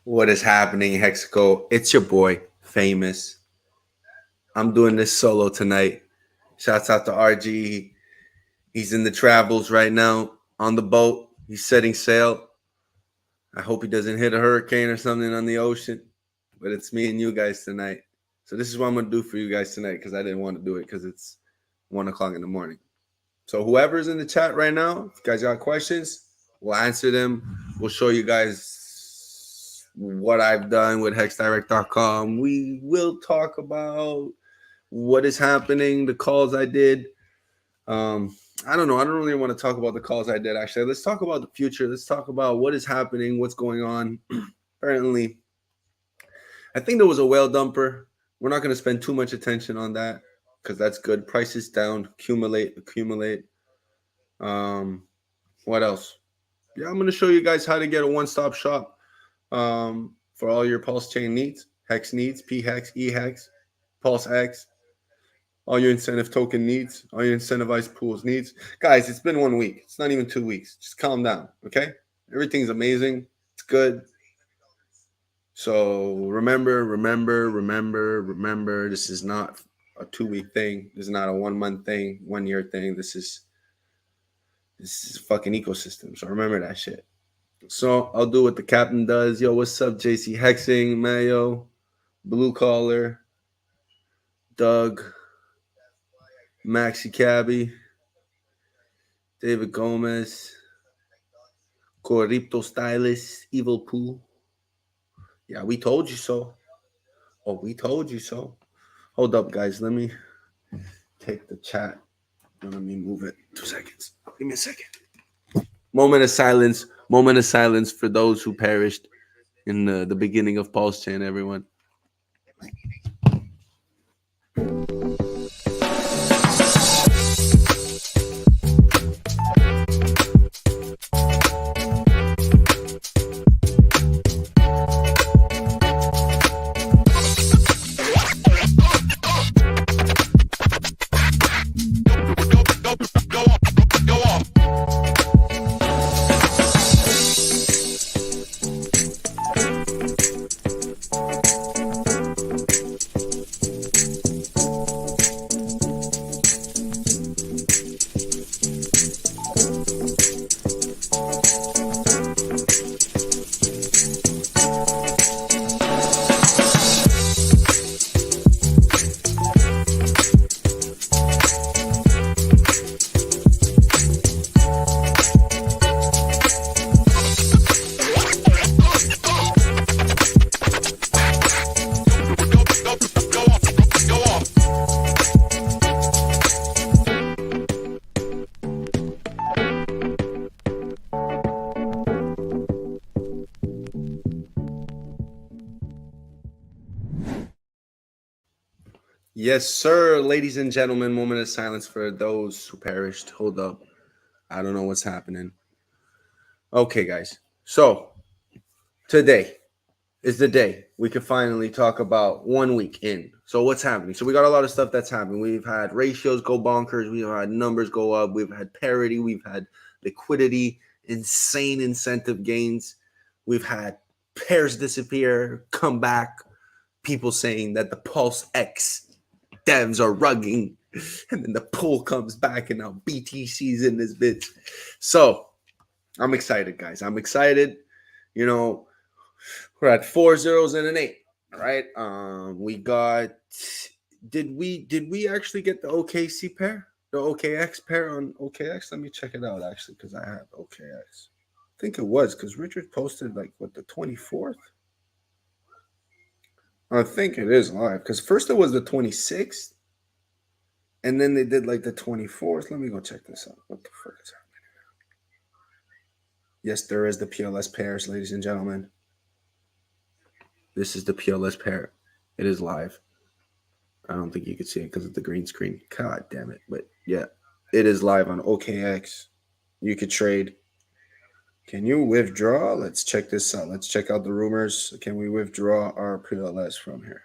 What is happening, Hexaco? It's your boy, Phamous. I'm doing this solo tonight. Shouts out to RG. He's in the travels right now on the boat. He's setting sail. I hope he doesn't hit a hurricane or something on the ocean. But it's me and you guys tonight. So this is what I'm going to do for you guys tonight because I didn't want to do it because it's 1 o'clock in the morning. So whoever's in the chat right now, if you guys got questions, we'll answer them. We'll show you guys what I've done with hexdirect.com. We will talk about what is happening, the calls I did. I don't know. I don't really want to talk about the calls I did, actually. Let's talk about the future. Let's talk about what is happening, what's going on. Apparently, I think there was a whale dumper. We're not going to spend too much attention on that because that's good. Prices down, accumulate. What else? Yeah, I'm going to show you guys how to get a one-stop shop for all your PulseChain needs, Hex needs, P-Hex, E-Hex, PulseX, all your incentive token needs, all your incentivized pools needs. Guys, it's been 1 week. It's not even 2 weeks. Just calm down, okay? Everything's amazing. It's good. So remember, this is not a 2-week thing. This is not a 1 month thing, 1 year thing. This is a fucking ecosystem. So remember that shit. So I'll do what the captain does. Yo, what's up, JC Hexing, Mayo, Blue Collar, Doug, Maxi Cabby, David Gomez, Corripto Stylist, Evil Pooh. Yeah, we told you so. Oh, we told you so. Hold up, guys. Let me take the chat. Let me move it. 2 seconds. Give me a second. Moment of silence for those who perished in the beginning of PulseChain, everyone. Yes, sir, ladies and gentlemen. Moment of silence for those who perished. Hold up. I don't know what's happening. Okay, guys. So today is the day we can finally talk about 1 week in. So what's happening? So we got a lot of stuff that's happening. We've had ratios go bonkers. We've had numbers go up. We've had parity. We've had liquidity, insane incentive gains. We've had pairs disappear, come back. People saying that the PulseX devs are rugging, and then the pool comes back, and now BTC's in this bitch. So I'm excited, guys. I'm excited. You know, we're at 4 zeros and an 8, right? We got. Did we actually get the OKC pair, the OKX pair on OKX? Let me check it out actually, because I have OKX. I think it was because Richard posted like what, the 24th. I think it is live because first it was the 26th. And then they did like the 24th. Let me go check this out. What the fuck is happening? Yes, there is the PLS pairs, ladies and gentlemen. This is the PLS pair. It is live. I don't think you can see it because of the green screen. God damn it. But yeah, it is live on OKX. You could trade. Can you withdraw? Let's check this out. Let's check out the rumors. Can we withdraw our PLS from here?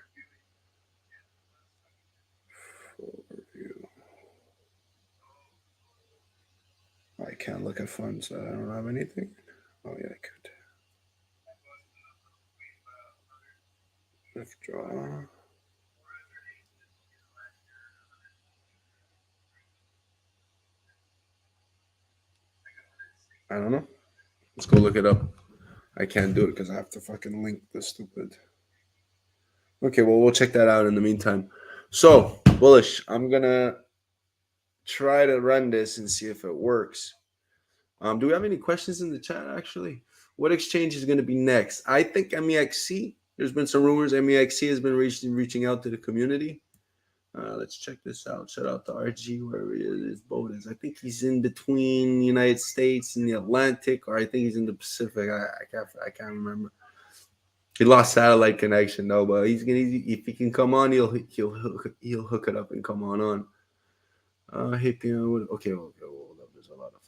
I can't look at funds. I don't have anything. Oh, yeah, I could. Withdraw. I don't know. Let's go look it up. I can't do it because I have to fucking link the stupid. Okay, well, we'll check that out in the meantime. So, Bullish, I'm going to try to run this and see if it works. Do we have any questions in the chat, actually? What exchange is going to be next? I think MEXC. There's been some rumors MEXC has been reaching out to the community. Let's check this out. Shout out to RG, wherever his boat is. I think he's in between the United States and the Atlantic, or I think he's in the Pacific. I can't remember. He lost satellite connection though, but he's gonna. If he can come on, he'll hook it up and come on. Okay, hold up. There's a lot of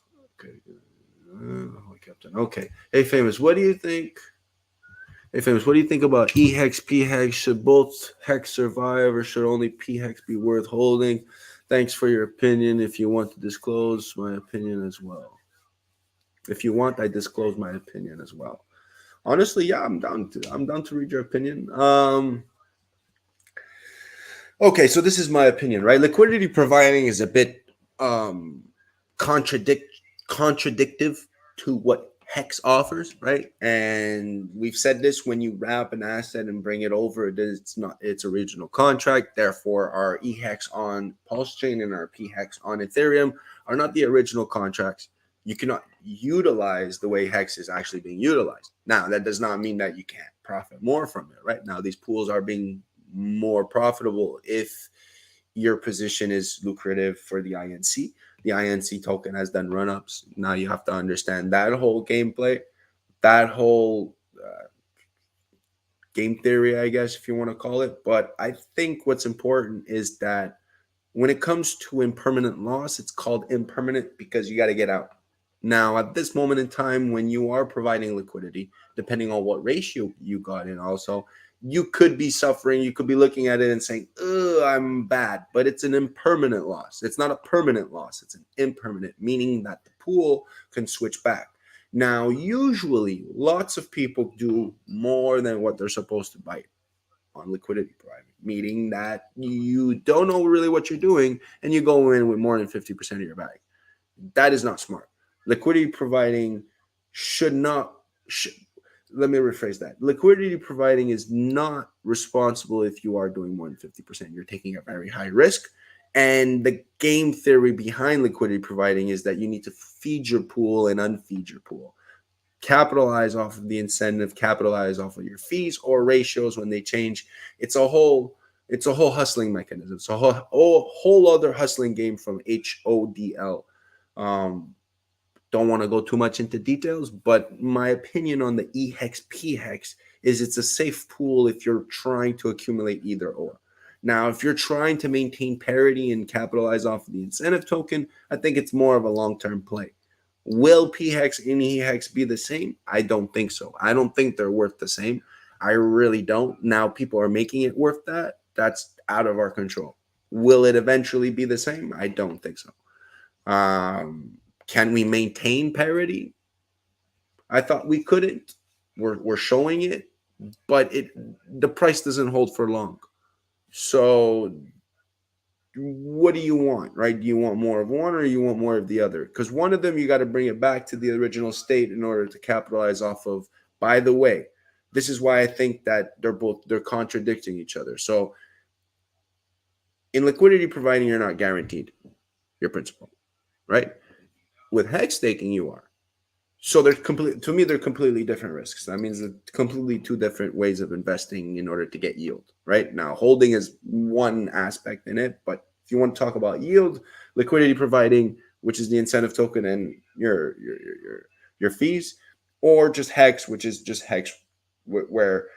Captain. Okay, hey Phamous, what do you think? Hey Phamous, what do you think about EHEX, PHEX? Should both hex survive, or should only PHEX be worth holding? Thanks for your opinion. If you want to disclose my opinion as well. If you want, I disclose my opinion as well. Honestly, yeah, I'm down to read your opinion. Okay, so this is my opinion, right? Liquidity providing is a bit contradictive to what Hex offers, right? And we've said this: when you wrap an asset and bring it over, it's not its original contract. Therefore, our EHEX on PulseChain and our PHEX on Ethereum are not the original contracts. You cannot utilize the way Hex is actually being utilized. Now, that does not mean that you can't profit more from it, right? Now, these pools are being more profitable if your position is lucrative for the INC. The INC token has done run-ups. Now you have to understand that whole gameplay, that whole game theory, I guess, if you want to call it. But I think what's important is that when it comes to impermanent loss, it's called impermanent because you got to get out. Now, at this moment in time, when you are providing liquidity, depending on what ratio you got in also, you could be suffering. You could be looking at it and saying, I'm bad. But it's an impermanent loss. It's not a permanent loss. It's an impermanent, meaning that the pool can switch back. Now, usually, lots of people do more than what they're supposed to bite on liquidity providing, meaning that you don't know really what you're doing and you go in with more than 50% of your bag. That is not smart. Liquidity providing let me rephrase that. Liquidity providing is not responsible if you are doing more than 50%. You're taking a very high risk. And the game theory behind liquidity providing is that you need to feed your pool and unfeed your pool. Capitalize off of the incentive, capitalize off of your fees or ratios when they change. It's a whole hustling mechanism. It's a whole other hustling game from HODL. Don't want to go too much into details, but my opinion on the EHEX PHEX is it's a safe pool if you're trying to accumulate either or. Now, if you're trying to maintain parity and capitalize off of the incentive token, I think it's more of a long-term play. Will PHEX and EHEX be the same? I don't think so. I don't think they're worth the same. I really don't. Now people are making it worth that. That's out of our control. Will it eventually be the same? I don't think so. Can we maintain parity? I thought we couldn't. We're showing it, but the price doesn't hold for long. So what do you want, right? Do you want more of one or you want more of the other? Because one of them, you got to bring it back to the original state in order to capitalize off of. By the way, this is why I think that they're contradicting each other. So in liquidity providing, you're not guaranteed your principal, right? With hex staking, you are. So they're completely different risks. That means they're completely two different ways of investing in order to get yield, right? Now, holding is one aspect in it, but if you want to talk about yield, liquidity providing, which is the incentive token and your fees, or just hex, which is just hex, where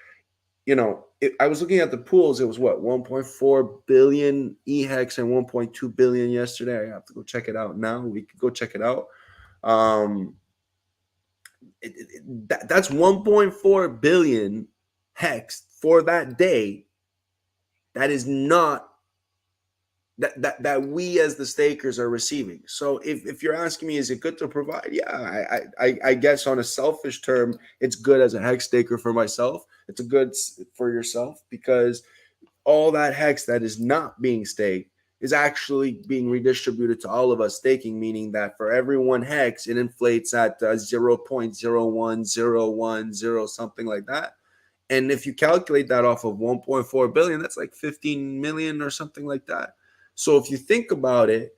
I was looking at the pools. It was what 1.4 billion EHEX and 1.2 billion yesterday. I have to go check it out now. We could go check it out. That's 1.4 billion hex for that day. That is not that we as the stakers are receiving. So if you're asking me, is it good to provide? Yeah, I guess on a selfish term, it's good as a hex staker for myself. It's a good for yourself because all that hex that is not being staked is actually being redistributed to all of us staking, meaning that for every one hex, it inflates at 0.01010 something like that. And if you calculate that off of 1.4 billion, that's like 15 million or something like that. So if you think about it,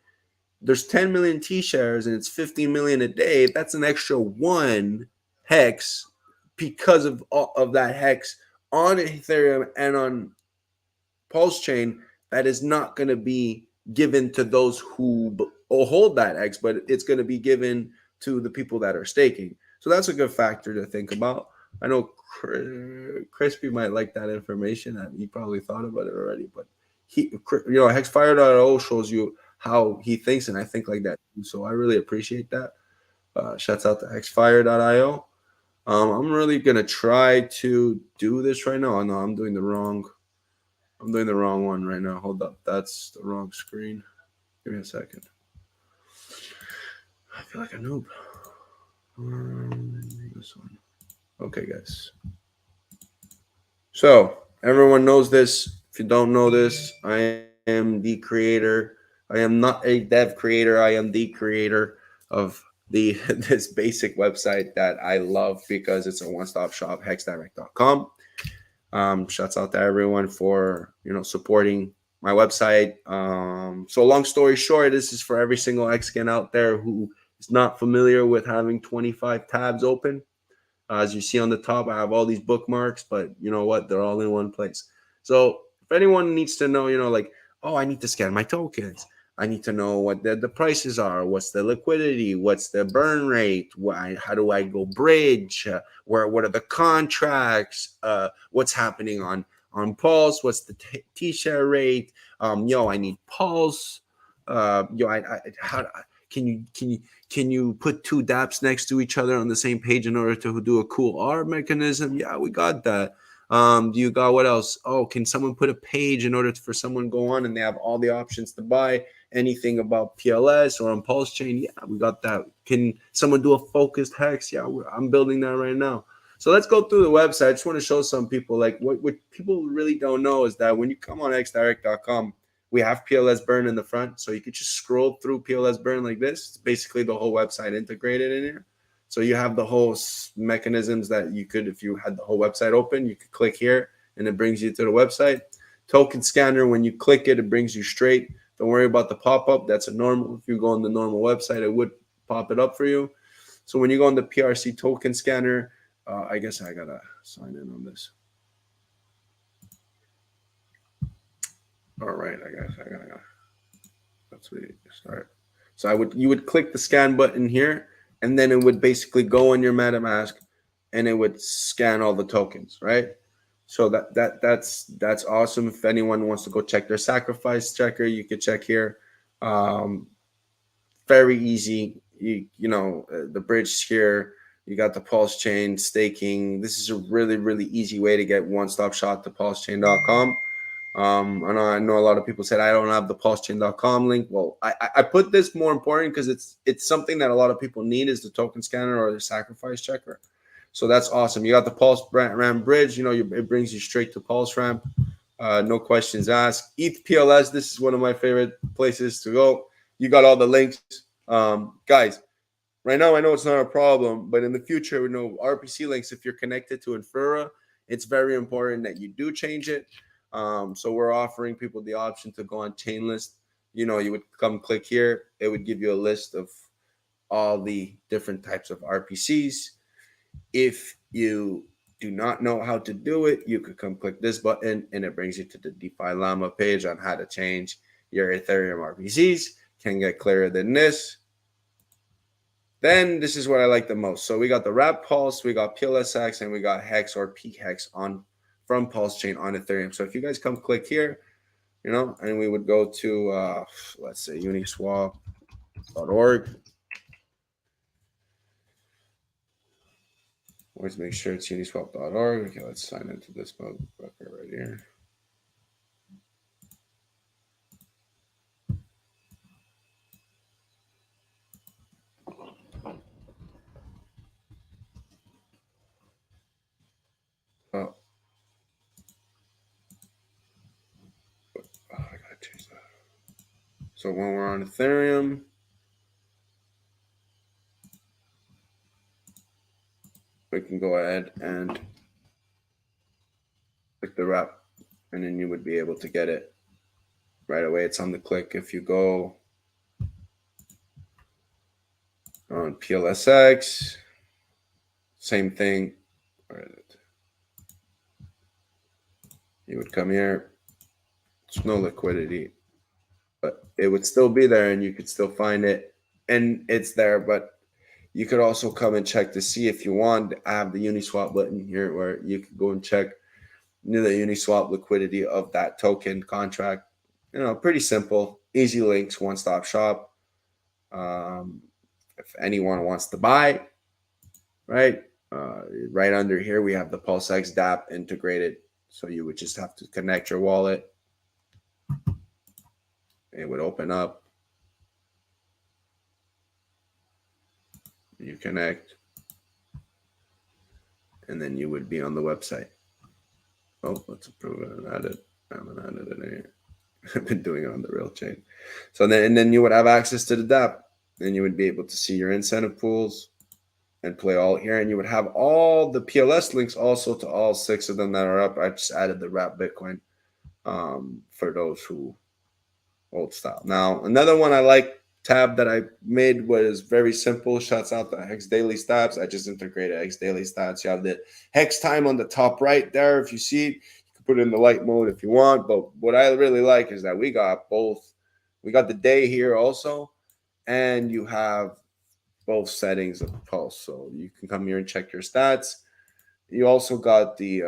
there's 10 million T shares and it's 15 million a day. That's an extra one hex because of that hex on Ethereum and on PulseChain that is not going to be given to those who hold that hex, but it's going to be given to the people that are staking. So that's a good factor to think about. I know Crispy might like that information. He probably thought about it already, but Hexfire.io shows you how he thinks, and I think like that. So I really appreciate that. Shouts out to Hexfire.io. I'm really gonna try to do this right now. Oh, no, I'm doing the wrong one right now. Hold up, that's the wrong screen. Give me a second. I feel like a noob. This one. Okay, guys. So everyone knows this. If you don't know this, I am the creator. I am not a dev creator. I am the creator of this basic website that I love because it's a one-stop shop, hexdirect.com. Shouts out to everyone for supporting my website. So long story short, this is for every single Xcan out there who is not familiar with having 25 tabs open. As you see on the top, I have all these bookmarks, but you know what? They're all in one place. So if anyone needs to know, like, oh, I need to scan my tokens. I need to know what the prices are. What's the liquidity? What's the burn rate? How do I go bridge? What are the contracts? What's happening on Pulse? What's the T-share rate? I need Pulse. Can you put two dApps next to each other on the same page in order to do a cool R mechanism? Yeah, we got that. Do you got what else? Oh, can someone put a page in order for someone to go on and they have all the options to buy anything about PLS or on PulseChain? Yeah, we got that. Can someone do a focused hex? Yeah, I'm building that right now. So let's go through the website. I just want to show some people like what people really don't know is that when you come on xdirect.com, we have PLS burn in the front, so you could just scroll through PLS burn like this. It's basically the whole website integrated in here. So you have the whole mechanisms that you could, if you had the whole website open, you could click here and it brings you to the website. Token scanner, when you click it, it brings you straight. Don't worry about the pop-up. That's a normal. If you go on the normal website, it would pop it up for you. So when you go on the PRC token scanner, I guess I gotta sign in on this. All right, I guess I gotta. That's where you start. So you would click the scan button here, and then it would basically go on your MetaMask, and it would scan all the tokens, right? So that's awesome. If anyone wants to go check their sacrifice checker, you could check here. Very easy. The bridge here. You got the PulseChain staking. This is a really, really easy way to get one-stop shop to PulseChain.com. I know a lot of people said I don't have the PulseChain.com link. Well, I put this more important because it's something that a lot of people need is the token scanner or the sacrifice checker. So that's awesome. You got the Pulse Ramp bridge. It brings you straight to Pulse Ramp. No questions asked. ETH PLS. This is one of my favorite places to go. You got all the links, guys. Right now, I know it's not a problem, but in the future, RPC links. If you're connected to Infura, it's very important that you do change it. So we're offering people the option to go on Chainlist. You would come click here. It would give you a list of all the different types of RPCs. If you do not know how to do it, you could come click this button and it brings you to the DeFi Llama page on how to change your Ethereum RPCs. Can get clearer than this. Then this is what I like the most. So we got the Wrap Pulse, we got PLSX, and we got Hex or P-Hex from PulseChain on Ethereum. So if you guys come click here, and we would go to, let's say, uniswap.org. Always make sure it's uniswap.org. Okay, let's sign into this motherfucker right here. So when we're on Ethereum, we can go ahead and click the wrap, and then you would be able to get it right away. It's on the click. If you go on PulseX, same thing. Where is it? You would come here. It's no liquidity, but it would still be there, and you could still find it, and it's there. But you could also come and check to see if you want. I have the Uniswap button here where you could go and check the Uniswap liquidity of that token contract. You know, pretty simple, easy links, one-stop shop. If anyone wants to buy, right? Right under here, we have the PulseX dApp integrated. So you would just have to connect your wallet. It would open up. You connect. And then you would be on the website. Oh, let's approve it and add it. I haven't added it here. I've been doing it on the real chain. So then you would have access to the dApp. And you would be able to see your incentive pools and play all here. And you would have all the PLS links also to all 6 of them that are up. I just added the wrap Bitcoin for those who old style. Now, another one I like tab that I made was very simple. Shouts out the Hex Daily Stats. I just integrated Hex Daily Stats. You have the Hex time on the top right there. If you see it, you can put it in the light mode if you want. But what I really like is that we got both. We got the day here also. And you have both settings of Pulse. So you can come here and check your stats. You also got the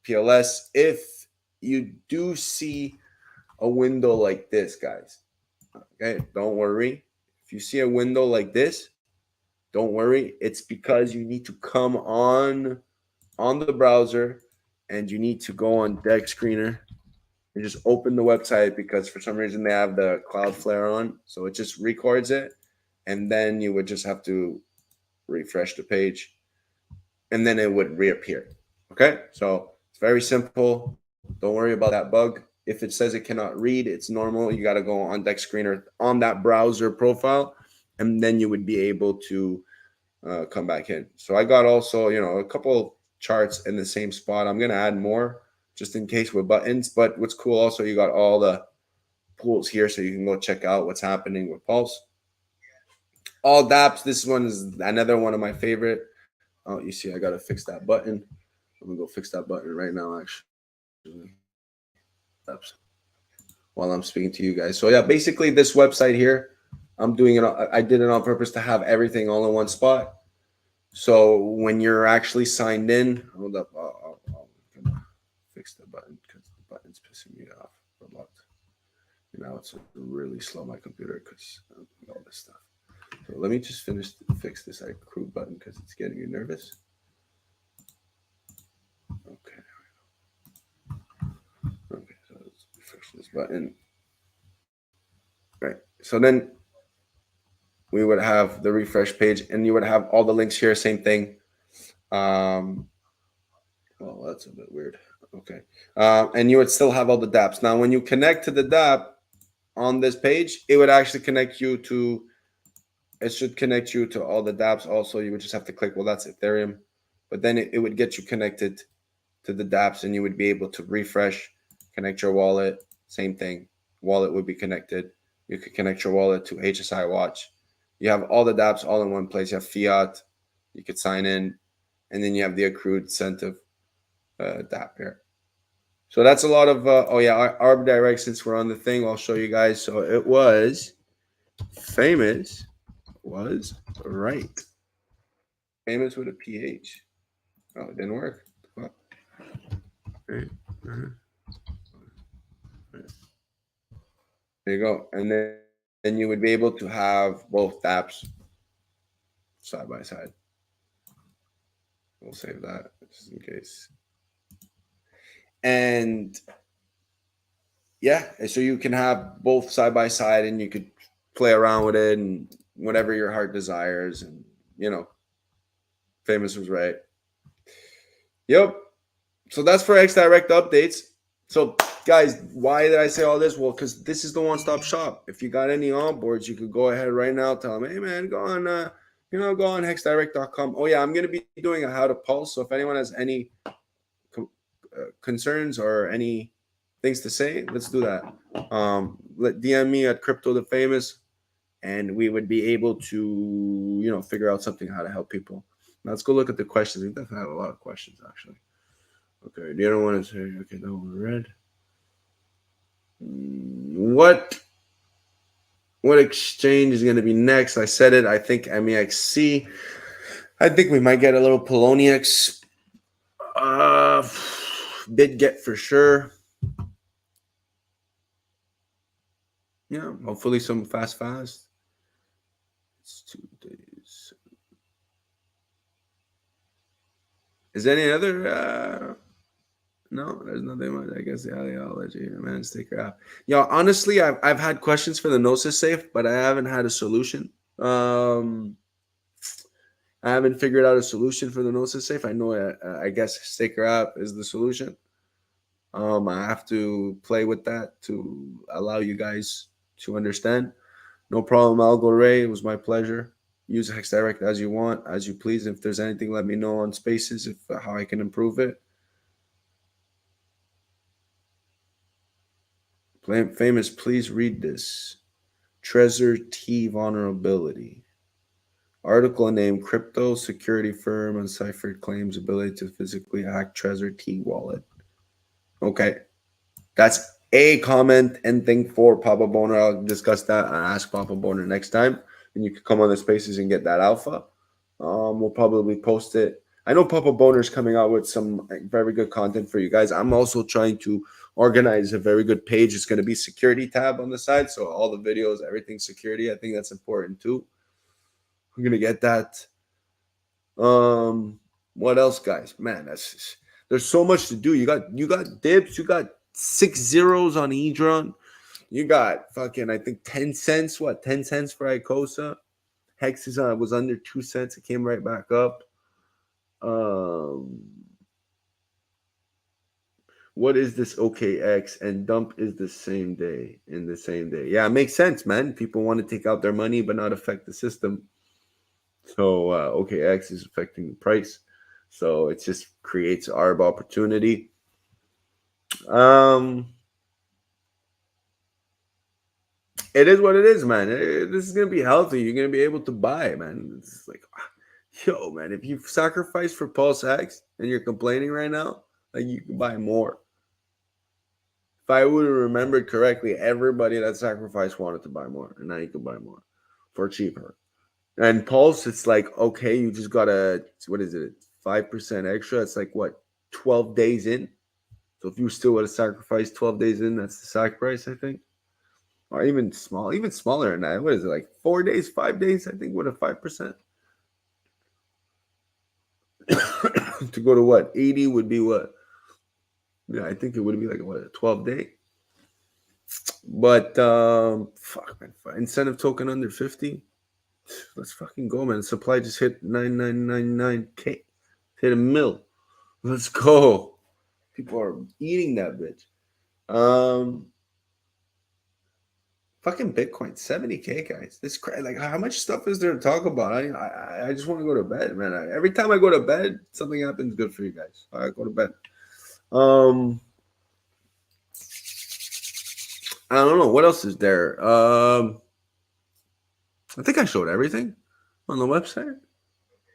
PLS. If you do see a window like this, guys, okay, don't worry. If you see a window like this, don't worry. It's because you need to come on the browser and you need to go on Deck Screener and just open the website, because for some reason they have the Cloudflare on. So it just records it. And then you would just have to refresh the page and then it would reappear. Okay. So it's very simple. Don't worry about that bug. If it says it cannot read, it's normal. You got to go on Deck Screener on that browser profile, and then you would be able to come back in. So I got also, a couple charts in the same spot. I'm going to add more just in case with buttons. But what's cool also, you got all the pools here, so you can go check out what's happening with Pulse. All dApps. This one is another one of my favorite. Oh, you see, I got to fix that button. I'm going to go fix that button right now, actually. While I'm speaking to you guys. So yeah, basically this website here, I'm doing it. I did it on purpose to have everything all in one spot. So when you're actually signed in, hold up, I'll fix the button because the button's pissing me off a lot. It's really slow, my computer, because all this stuff. So let me just fix this accrue button because it's getting me nervous. Okay. Okay, so let's refresh this button. Right. So then we would have the refresh page, and you would have all the links here. Same thing. Well, that's a bit weird. Okay. And you would still have all the dApps. Now, when you connect to the dApp on this page, it would actually connect you to. It should connect you to all the dApps. Also, you would just have to click. Well, that's Ethereum, but then it would get you connected to the dApps, and you would be able to refresh, connect your wallet. Same thing. Wallet would be connected. You could connect your wallet to HSI Watch. You have all the dApps all in one place. You have fiat. You could sign in, and then you have the accrued incentive dApp here. So that's a lot of. Arb Direct. Since we're on the thing, I'll show you guys. So it was Phamous. Was right. Phamous with a PH. Oh, it didn't work. What? Right. There you go. And then you would be able to have both dApps side by side. We'll save that just in case. And yeah, so you can have both side by side, and you could play around with it and whatever your heart desires. And Phamous was right. Yep. So that's for X Direct updates. So guys, why did I say all this? Well, because this is the one-stop shop. If you got any onboards, you could go ahead right now. Tell them, hey man, go on, go on hexdirect.com. Oh yeah, I'm gonna be doing a how to pulse. So if anyone has any concerns or any things to say, let's do that. Let DM me at Crypto the Famous, and we would be able to, figure out something how to help people. Now let's go look at the questions. We definitely have a lot of questions actually. Okay, the other one is here. Okay, that one read. What exchange is going to be next? I said it. I think MEXC. I think we might get a little Poloniex. BitGet for sure. Yeah, hopefully some fast. It's 2 days. Is there any other? No, there's nothing much. I guess I'll let you, man, sticker app. Yo, honestly, I've had questions for the Gnosis safe, but I haven't had a solution. I haven't figured out a solution for the Gnosis safe. I know, I guess sticker app is the solution. I have to play with that to allow you guys to understand. No problem, Algo Ray. It was my pleasure. Use HexDirect as you want, as you please. If there's anything, let me know on Spaces how I can improve it. Famous, please read this. Trezor T vulnerability. Article name: Crypto security firm unciphered claims ability to physically hack Trezor T wallet. Okay. That's a comment and thing for Papa Boner. I'll discuss that and ask Papa Boner next time. And you can come on the Spaces and get that alpha. We'll probably post it. I know Papa Boner's coming out with some very good content for you guys. I'm also trying to organize a very good page. It's going to be security tab on the side. So all the videos, everything security. I think that's important too. I'm going to get that. What else, guys? Man, there's so much to do. You got dips. You got 6 zeros on Edron. You got fucking, I think 10 cents. What, 10 cents for Icosa? Hex was under 2 cents. It came right back up. What is this OKX? And dump is the same day. Yeah, it makes sense, man. People want to take out their money but not affect the system. So OKX is affecting the price. So it just creates arb opportunity. It is what it is, man. This is gonna be healthy. You're gonna be able to buy, man. It's like, yo, man, if you sacrifice for PulseX and you're complaining right now, like you can buy more. If I would have remembered correctly, everybody that sacrificed wanted to buy more, and now you can buy more for cheaper. And Pulse, it's like, okay, you just got what is it, 5% extra? It's like, what, 12 days in? So if you still would have sacrificed 12 days in, that's the sac price, I think. Or even smaller than that. What is it, like 4 days, 5 days, I think, with a 5%? To go to what? 80 would be what? Yeah, I think it would be like, what, a 12-day? But, fuck, man. Incentive token under 50. Let's fucking go, man. Supply just hit 9999K. Hit a mil. Let's go. People are eating that bitch. Fucking Bitcoin, 70K, guys. This like, how much stuff is there to talk about? I just want to go to bed, man. Every time I go to bed, something happens good for you guys. I go to bed. I don't know what else is there. I think I showed everything on the website.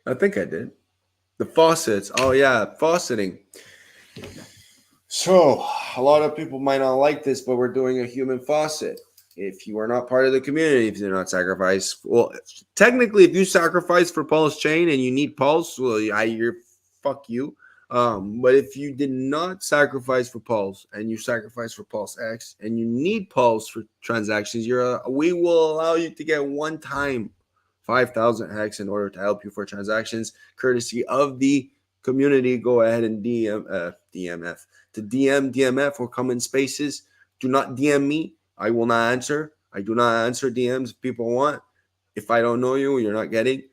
I think I did. The faucets. Oh yeah, fauceting. So a lot of people might not like this, but we're doing a human faucet. If you are not part of the community, if you're not sacrificed, well, technically, if you sacrifice for PulseChain and you need Pulse, well, you're fuck you. But if you did not sacrifice for Pulse and you sacrifice for PulseX and you need Pulse for transactions, we will allow you to get one time 5,000 hex in order to help you for transactions, courtesy of the community. Go ahead and DMF to DM DMF or come in Spaces. Do not DM me. I will not answer. I do not answer DMs if people want. If I don't know you, you're not getting.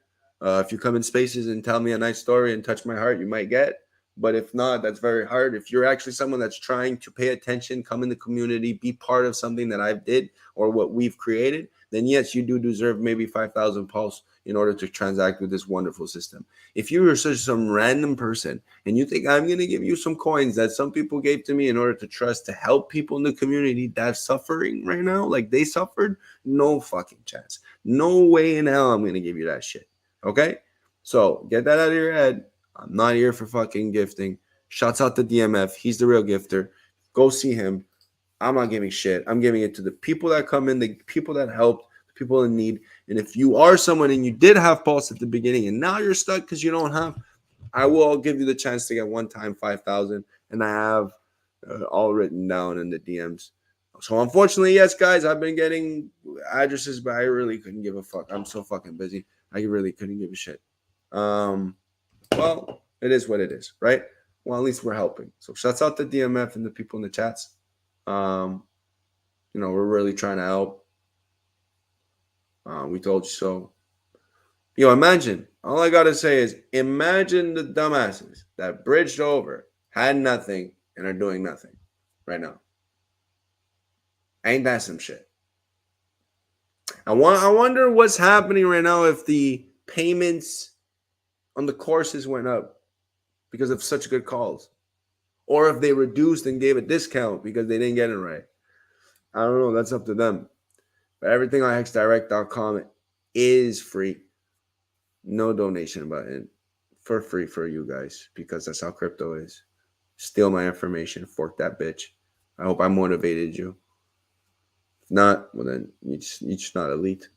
If you come in Spaces and tell me a nice story and touch my heart, you might get. But if not, that's very hard. If you're actually someone that's trying to pay attention, come in the community, be part of something that I've did or what we've created, then yes, you do deserve maybe 5,000 pulse in order to transact with this wonderful system. If you are such some random person and you think I'm going to give you some coins that some people gave to me in order to trust to help people in the community that's suffering right now, like they suffered, no fucking chance. No way in hell I'm going to give you that shit. Okay? So get that out of your head. I'm not here for fucking gifting. Shouts out to DMF. He's the real gifter. Go see him. I'm not giving shit. I'm giving it to the people that come in, the people that helped, the people in need. And if you are someone and you did have Pulse at the beginning and now you're stuck because you don't have, I will give you the chance to get one time 5,000. And I have all written down in the DMs. So unfortunately, yes, guys, I've been getting addresses, but I really couldn't give a fuck. I'm so fucking busy. I really couldn't give a shit. Well, it is what it is, right? Well, at least we're helping. So shouts out to DMF and the people in the chats. We're really trying to help. We told you so. Imagine. All I gotta say is, imagine the dumbasses that bridged over, had nothing, and are doing nothing right now. Ain't that some shit? I wonder what's happening right now if the payments on the courses went up because of such good calls, or if they reduced and gave a discount because they didn't get it right. I don't know. That's up to them. But everything on hexdirect.com is free. No donation button. For free for you guys, because that's how crypto is. Steal my information. Fork that bitch. I hope I motivated you. If not, well then you're just not elite.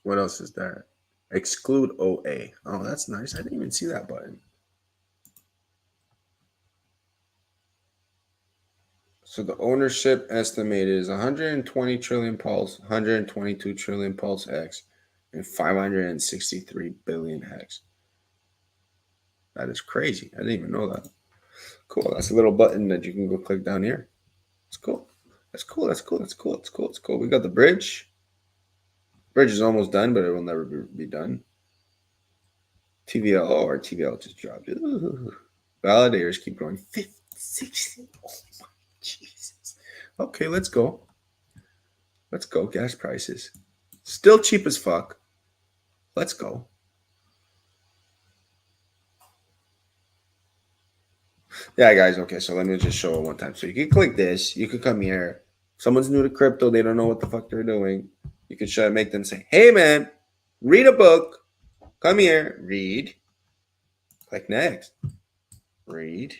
What else is there? Exclude OA. Oh, that's nice. I didn't even see that button. So the ownership estimated is 120 trillion Pulse, 122 trillion PulseX, and 563 billion Hex. That is crazy. I didn't even know that. Cool. That's a little button that you can go click down here. It's cool. That's cool. That's cool. That's cool. That's cool. It's cool. We got the bridge. Bridge is almost done, but it will never be done. TVL. Oh, our TVL just dropped. Ooh. Validators keep growing. 50, 60. Oh my Jesus. Okay, let's go. Let's go. Gas prices. Still cheap as fuck. Let's go. Yeah, guys. Okay, so let me just show it one time. So you can click this. You could come here. If someone's new to crypto, they don't know what the fuck they're doing. You could make them say, hey, man, read a book. Come here. Read. Click next. Read.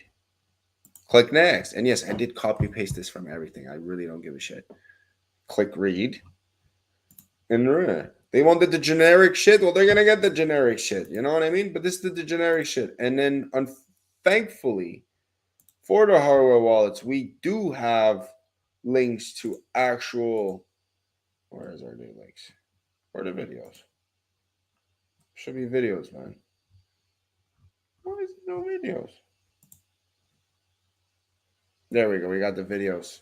Click next. And yes, I did copy paste this from everything. I really don't give a shit. Click read. And they wanted the generic shit. Well, they're going to get the generic shit. You know what I mean? But this is the generic shit. And then, thankfully, for the hardware wallets, we do have links to actual. Where is our new links? Where are the videos? Should be videos, man. Why is there no videos? There we go. We got the videos.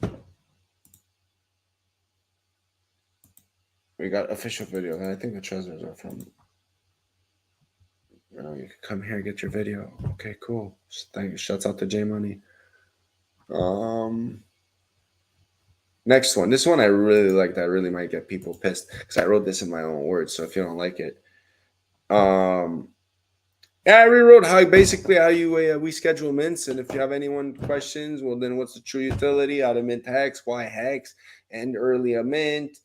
We got official videos. And I think the treasures are from. You can come here and get your video. Okay, cool. Thank you. Shouts out to J Money. Next one. This one I really like. That really might get people pissed because I wrote this in my own words. So if you don't like it, yeah, I rewrote how you we schedule mints, and if you have anyone questions, well then what's the true utility? How to mint hex, why hex, and earlier mint,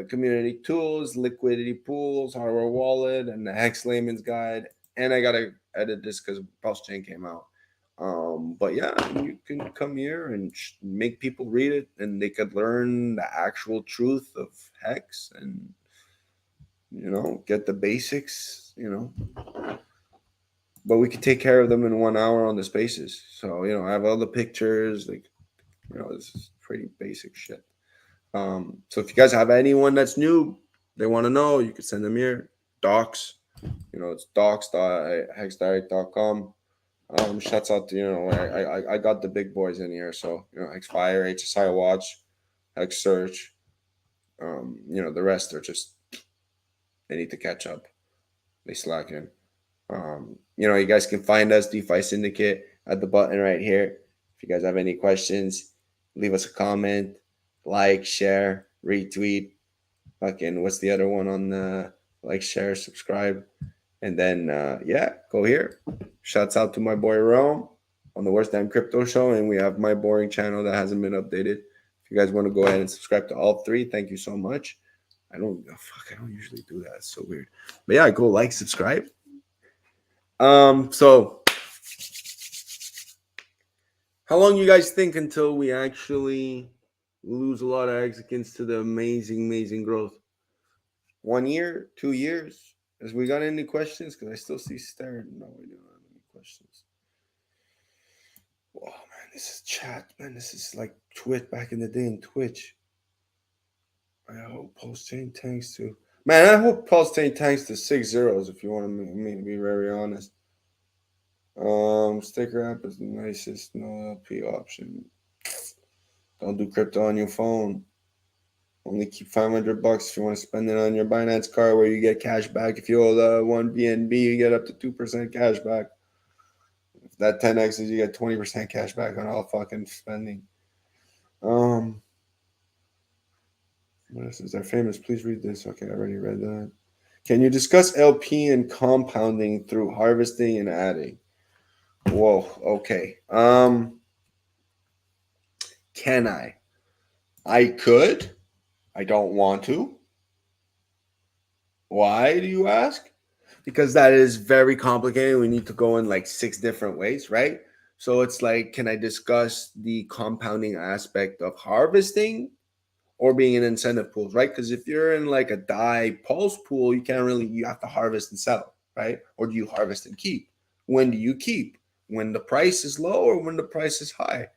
community tools, liquidity pools, hardware wallet, and the hex layman's guide. And I gotta edit this because PulseChain came out. But yeah, you can come here and make people read it, and they could learn the actual truth of hex, and get the basics. But we could take care of them in 1 hour on the spaces. So I have all the pictures, this is pretty basic shit. So if you guys have anyone that's new, they want to know, you can send them here. Docs, it's docs.hexdirect.com. Shouts out to I got the big boys in here, so Hexfire, HSI Watch, Hex Search. The rest are just, they need to catch up. They slacking. You guys can find us, Defi Syndicate, at the button right here. If you guys have any questions, leave us a comment, like, share, retweet. Fucking, what's the other one on the like, share, subscribe? And then, go here. Shouts out to my boy Rome on the Worst Damn Crypto Show. And we have my boring channel that hasn't been updated. If you guys want to go ahead and subscribe to all three, thank you so much. I don't usually do that. It's so weird. But yeah, go like, subscribe. So how long you guys think until we actually lose a lot of eggs against to the amazing growth? 1 year, 2 years? As we got any questions? Because I still see staring. No, we don't have any questions. Oh man, this is chat, man. This is like Twitch back in the day in Twitch. I hope PulseChain tanks to. Man, I hope PulseChain tanks to 6 zeros. If you want me to be very honest. Sticker app is the nicest. No LP option. Don't do crypto on your phone. Only keep $500 if you want to spend it on your Binance card, where you get cash back. If you hold one BNB, you get up to 2% cash back. If that 10x is, you get 20% cash back on all fucking spending. What else is there? Famous, please read this. Okay, I already read that. Can you discuss LP and compounding through harvesting and adding? Whoa, okay. Can I? I could. I don't want to. Why do you ask? Because that is very complicated. We need to go in like 6 different ways, right? So it's like, can I discuss the compounding aspect of harvesting or being in incentive pools, right? Because if you're in like a DAI pulse pool, you have to harvest and sell, right? Or do you harvest and keep? When do you keep? When the price is low or when the price is high?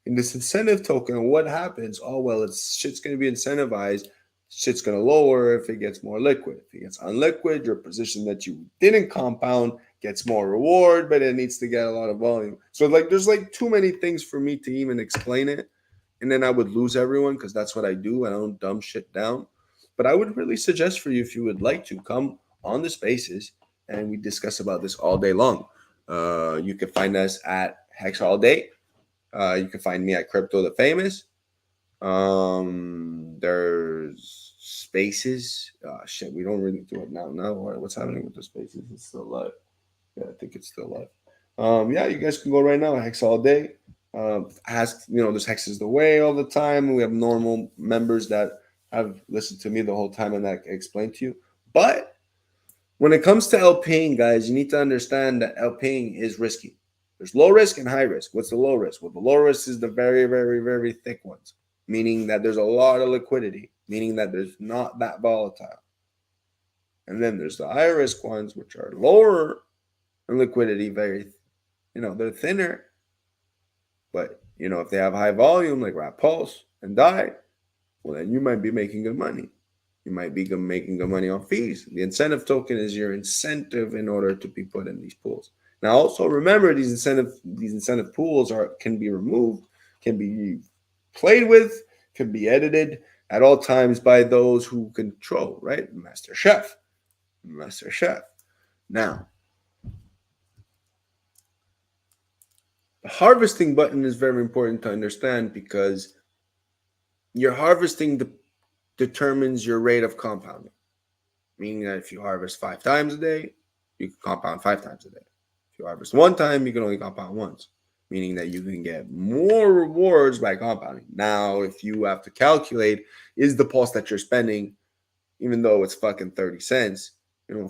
In this incentive token, what happens? Oh, well, shit's going to be incentivized. Shit's going to lower if it gets more liquid. If it gets unliquid, your position that you didn't compound gets more reward, but it needs to get a lot of volume. So there's too many things for me to even explain it. And then I would lose everyone, because that's what I do. I don't dumb shit down. But I would really suggest for you, if you would like to, come on the spaces and we discuss about this all day long. You can find us at Hex All Day. You can find me at Crypto the Phamous. There's spaces. Shit, we don't really do it now. What's happening with the spaces? It's still live. Yeah, I think it's still live. You guys can go right now at Hex All Day. Ask, this Hex is the way all the time. We have normal members that have listened to me the whole time and that explain to you. But when it comes to LPing, guys, you need to understand that LPing is risky. There's low risk and high risk. What's the low risk? Well, the low risk is the very, very, very thick ones, meaning that there's a lot of liquidity, meaning that there's not that volatile. And then there's the high risk ones, which are lower in liquidity, they're thinner. But, if they have high volume, like Rat Pulse and DAI, well, then you might be making good money. You might be making good money on fees. The incentive token is your incentive in order to be put in these pools. Now, also remember, these incentive pools can be removed, can be played with, can be edited at all times by those who control, right? Master Chef. Now, the harvesting button is very important to understand, because your harvesting determines your rate of compounding. Meaning that if you harvest 5 times a day, you can compound 5 times a day. If you harvest 1 time, you can only compound once. Meaning that you can get more rewards by compounding. Now, if you have to calculate, is the pulse that you're spending, even though it's fucking 30 cents,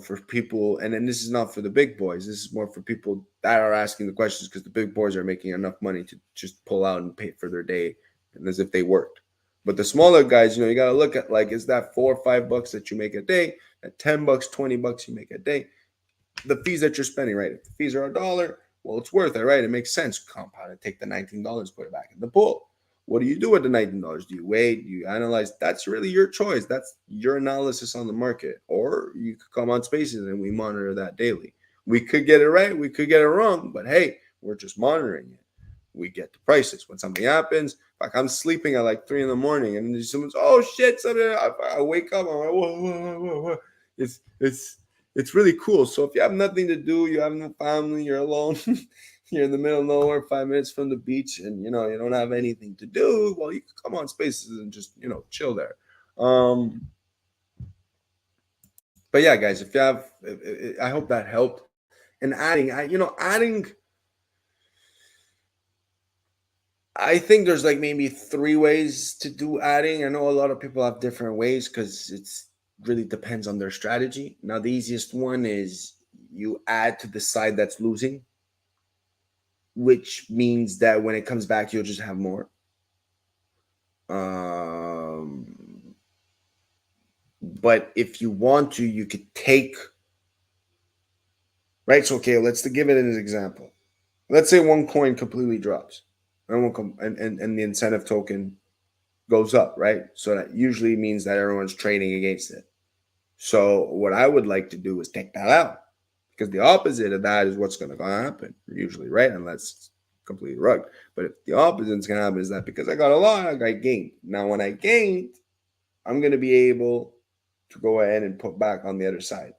for people, and then this is not for the big boys. This is more for people that are asking the questions, because the big boys are making enough money to just pull out and pay for their day, and as if they worked. But the smaller guys, you got to look at, is that $4 or $5 that you make a day, at $10, $20 you make a day, the fees that you're spending, right? If the fees are $1, well, it's worth it, right? It makes sense. Compound it, take the $19, put it back in the pool. What do you do with the $19? Do you wait? Do you analyze? That's really your choice. That's your analysis on the market. Or you could come on spaces and we monitor that daily. We could get it right. We could get it wrong. But hey, we're just monitoring it. We get the prices. When something happens, like I'm sleeping at 3 a.m. and then someone's, oh shit, something. I wake up. I'm like, whoa. It's It's really cool. So if you have nothing to do, you have no family, you're alone, you're in the middle of nowhere, 5 minutes from the beach, and you don't have anything to do, well, you can come on Spaces and just chill there. But yeah, guys, if you have, I hope that helped. And adding, I think there's like maybe 3 ways to do adding. I know a lot of people have different ways because it's really depends on their strategy. Now, the easiest one is you add to the side that's losing, which means that when it comes back, you'll just have more. But if you want to, you could take, right? So, okay, let's give it an example. Let's say one coin completely drops and the incentive token goes up, right? So that usually means that everyone's trading against it. So what I would like to do is take that out, because the opposite of that is what's going to happen usually, right? Unless it's completely rugged. But if the opposite is going to happen is that because I got a lot, I gained. Now, when I gained, I'm going to be able to go ahead and put back on the other side.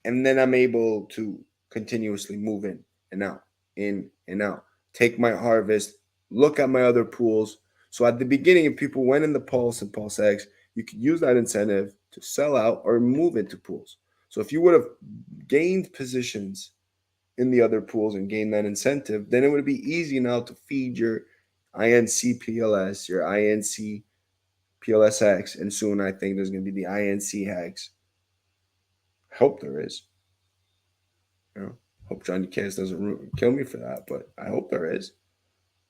And then I'm able to continuously move in and out, in and out. Take my harvest, look at my other pools. So at the beginning, if people went in the Pulse and PulseX, you could use that incentive to sell out or move into pools. So if you would have gained positions in the other pools and gained that incentive, then it would be easy now to feed your INC PLS, your INC PLSX, and soon I think there's going to be the INC Hex. I hope there is. Hope Johnny Cash doesn't kill me for that, but I hope there is.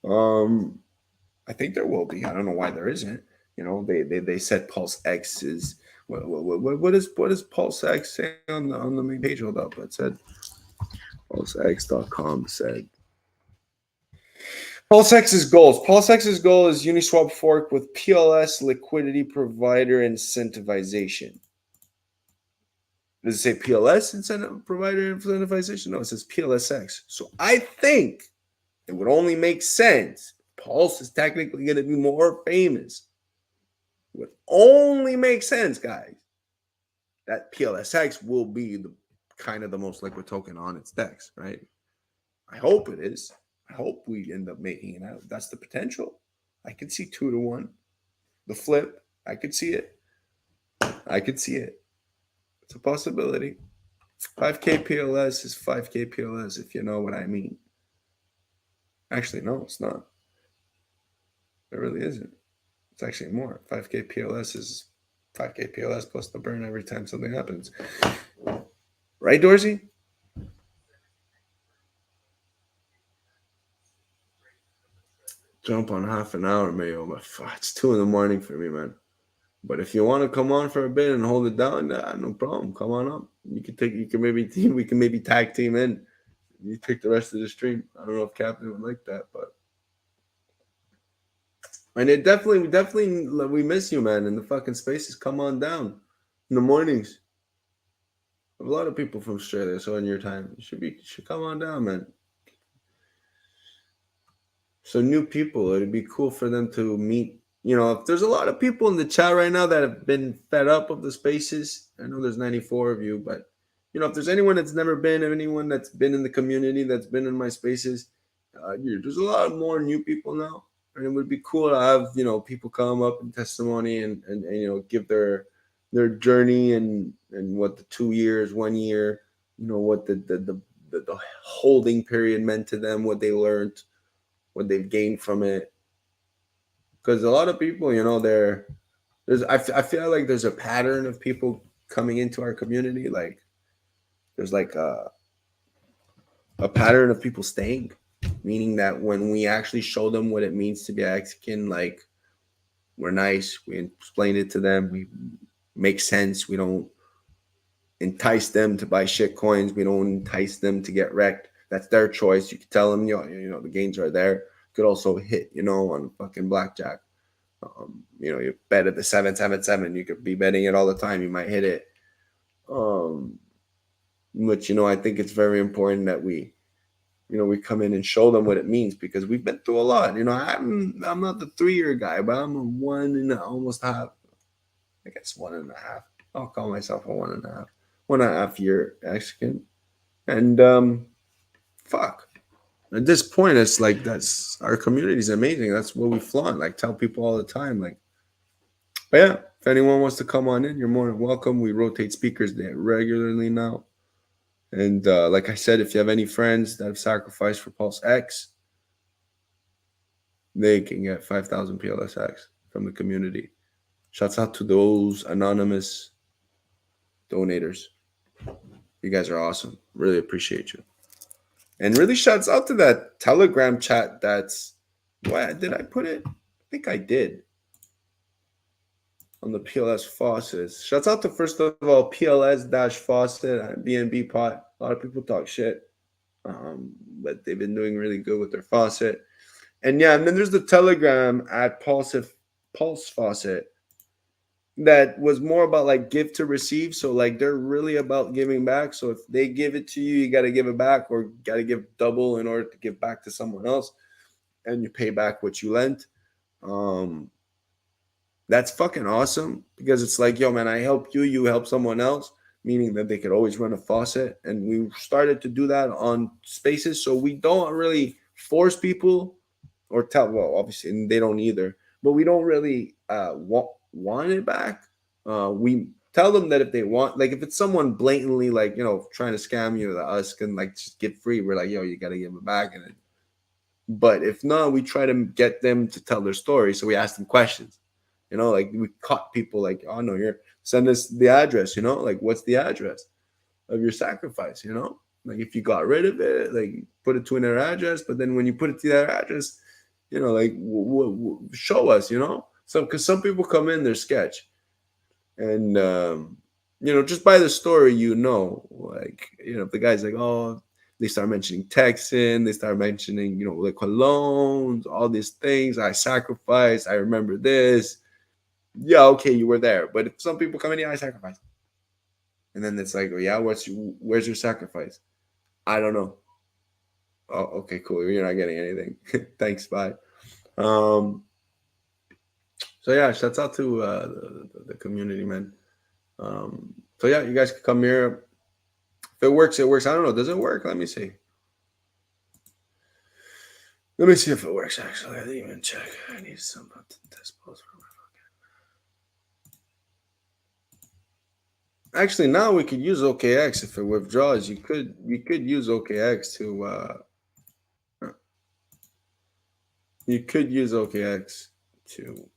I think there will be. I don't know why there isn't. They said PulseX is what is PulseX saying on the main page? Hold up, it said PulseX.com said PulseX's goals. PulseX's goal is Uniswap fork with PLS liquidity provider incentivization. Does it say PLS incentive provider incentivization? No, it says PLSX. So I think it would only make sense. Pulse is technically going to be more famous. It would only make sense, guys, that PLSX will be the kind of the most liquid token on its DEX, right? I hope it is. I hope we end up making it out. That's the potential. I could see 2-to-1. The flip, I could see it. I could see it. It's a possibility. 5K PLS is 5K PLS, if you know what I mean. Actually, no, it's not. It really isn't. It's actually more. 5K PLS is 5K PLS plus the burn every time something happens. Right, Dorsey? Jump on half an hour, Mayo. But it's 2 a.m. for me, man. But if you want to come on for a bit and hold it down, no problem. Come on up. We can maybe tag team in. You take the rest of the stream. I don't know if Captain would like that, but and it definitely we miss you, man. In the fucking Spaces, come on down in the mornings. A lot of people from Australia, so in your time, you should come on down, man. So new people, it'd be cool for them to meet. If there's a lot of people in the chat right now that have been fed up of the Spaces, I know there's 94 of you, but if there's anyone that's never been, anyone that's been in the community, that's been in my Spaces, there's a lot more new people now, and it would be cool to have people come up and testimony and give their journey and what the 2 years, 1 year, what the holding period meant to them, what they learned, what they've gained from it. Because a lot of people, I feel like there's a pattern of people coming into our community. Like there's like a pattern of people staying, meaning that when we actually show them what it means to be a Mexican, like we're nice, we explain it to them, we make sense, we don't entice them to buy shit coins, we don't entice them to get wrecked. That's their choice. You can tell them, the gains are there. You could also hit, on fucking blackjack. You bet at the 777. You could be betting it all the time. You might hit it. But I think it's very important that we come in and show them what it means, because we've been through a lot. I'm not the 3-year guy, but I'm a 1 and almost half. I guess 1.5. I'll call myself a 1.5. 1.5 year Mexican. And fuck. At this point, it's like that's our community is amazing. That's what we flaunt. Like tell people all the time. Like, but yeah, if anyone wants to come on in, you're more than welcome. We rotate speakers there regularly now. And like I said, if you have any friends that have sacrificed for PulseX, they can get 5,000 PLSX from the community. Shouts out to those anonymous donators. You guys are awesome. Really appreciate you. And really shouts out to that Telegram chat that's, what, did I put it? I think I did. On the PLS faucets. Shouts out to, first of all, PLS-faucet and BNB pot. A lot of people talk shit. But they've been doing really good with their faucet. And yeah, and then there's the Telegram at Pulse Faucet that was more about like give to receive. So like they're really about giving back. So if they give it to you, you got to give it back, or got to give double in order to give back to someone else, and you pay back what you lent. That's fucking awesome, because it's like, yo man, I help you, you help someone else, meaning that they could always run a faucet. And we started to do that on Spaces, so we don't really force people or tell, well, obviously they don't either, but we don't really want it back. We tell them that if they want, like if it's someone blatantly like, you know, trying to scam you, that us can like just get free, we're like, yo, you got to give it back. And but if not, we try to get them to tell their story. So we ask them questions, you know, like we caught people like, oh no, here, send us the address, you know, like what's the address of your sacrifice, you know, like if you got rid of it, like put it to another address, but then when you put it to that address, you know, like show us, you know. So because some people come in, they're sketch, and you know, just by the story, you know, like, you know, if the guy's like, oh, they start mentioning Texan, they start mentioning, you know, like colognes, all these things. I sacrificed. I remember this. Yeah, okay, you were there. But if some people come in, yeah, I sacrificed, and then it's like, oh yeah, where's your sacrifice? I don't know. Oh, okay, cool. You're not getting anything. Thanks, bye. So yeah, shouts out to the community, man. So yeah, you guys can come here. If it works, it works. I don't know. Does it work? Let me see. Let me see if it works. Actually, I didn't even check. I need some test post. Actually, now we could use OKX if it withdraws. You could use OKX to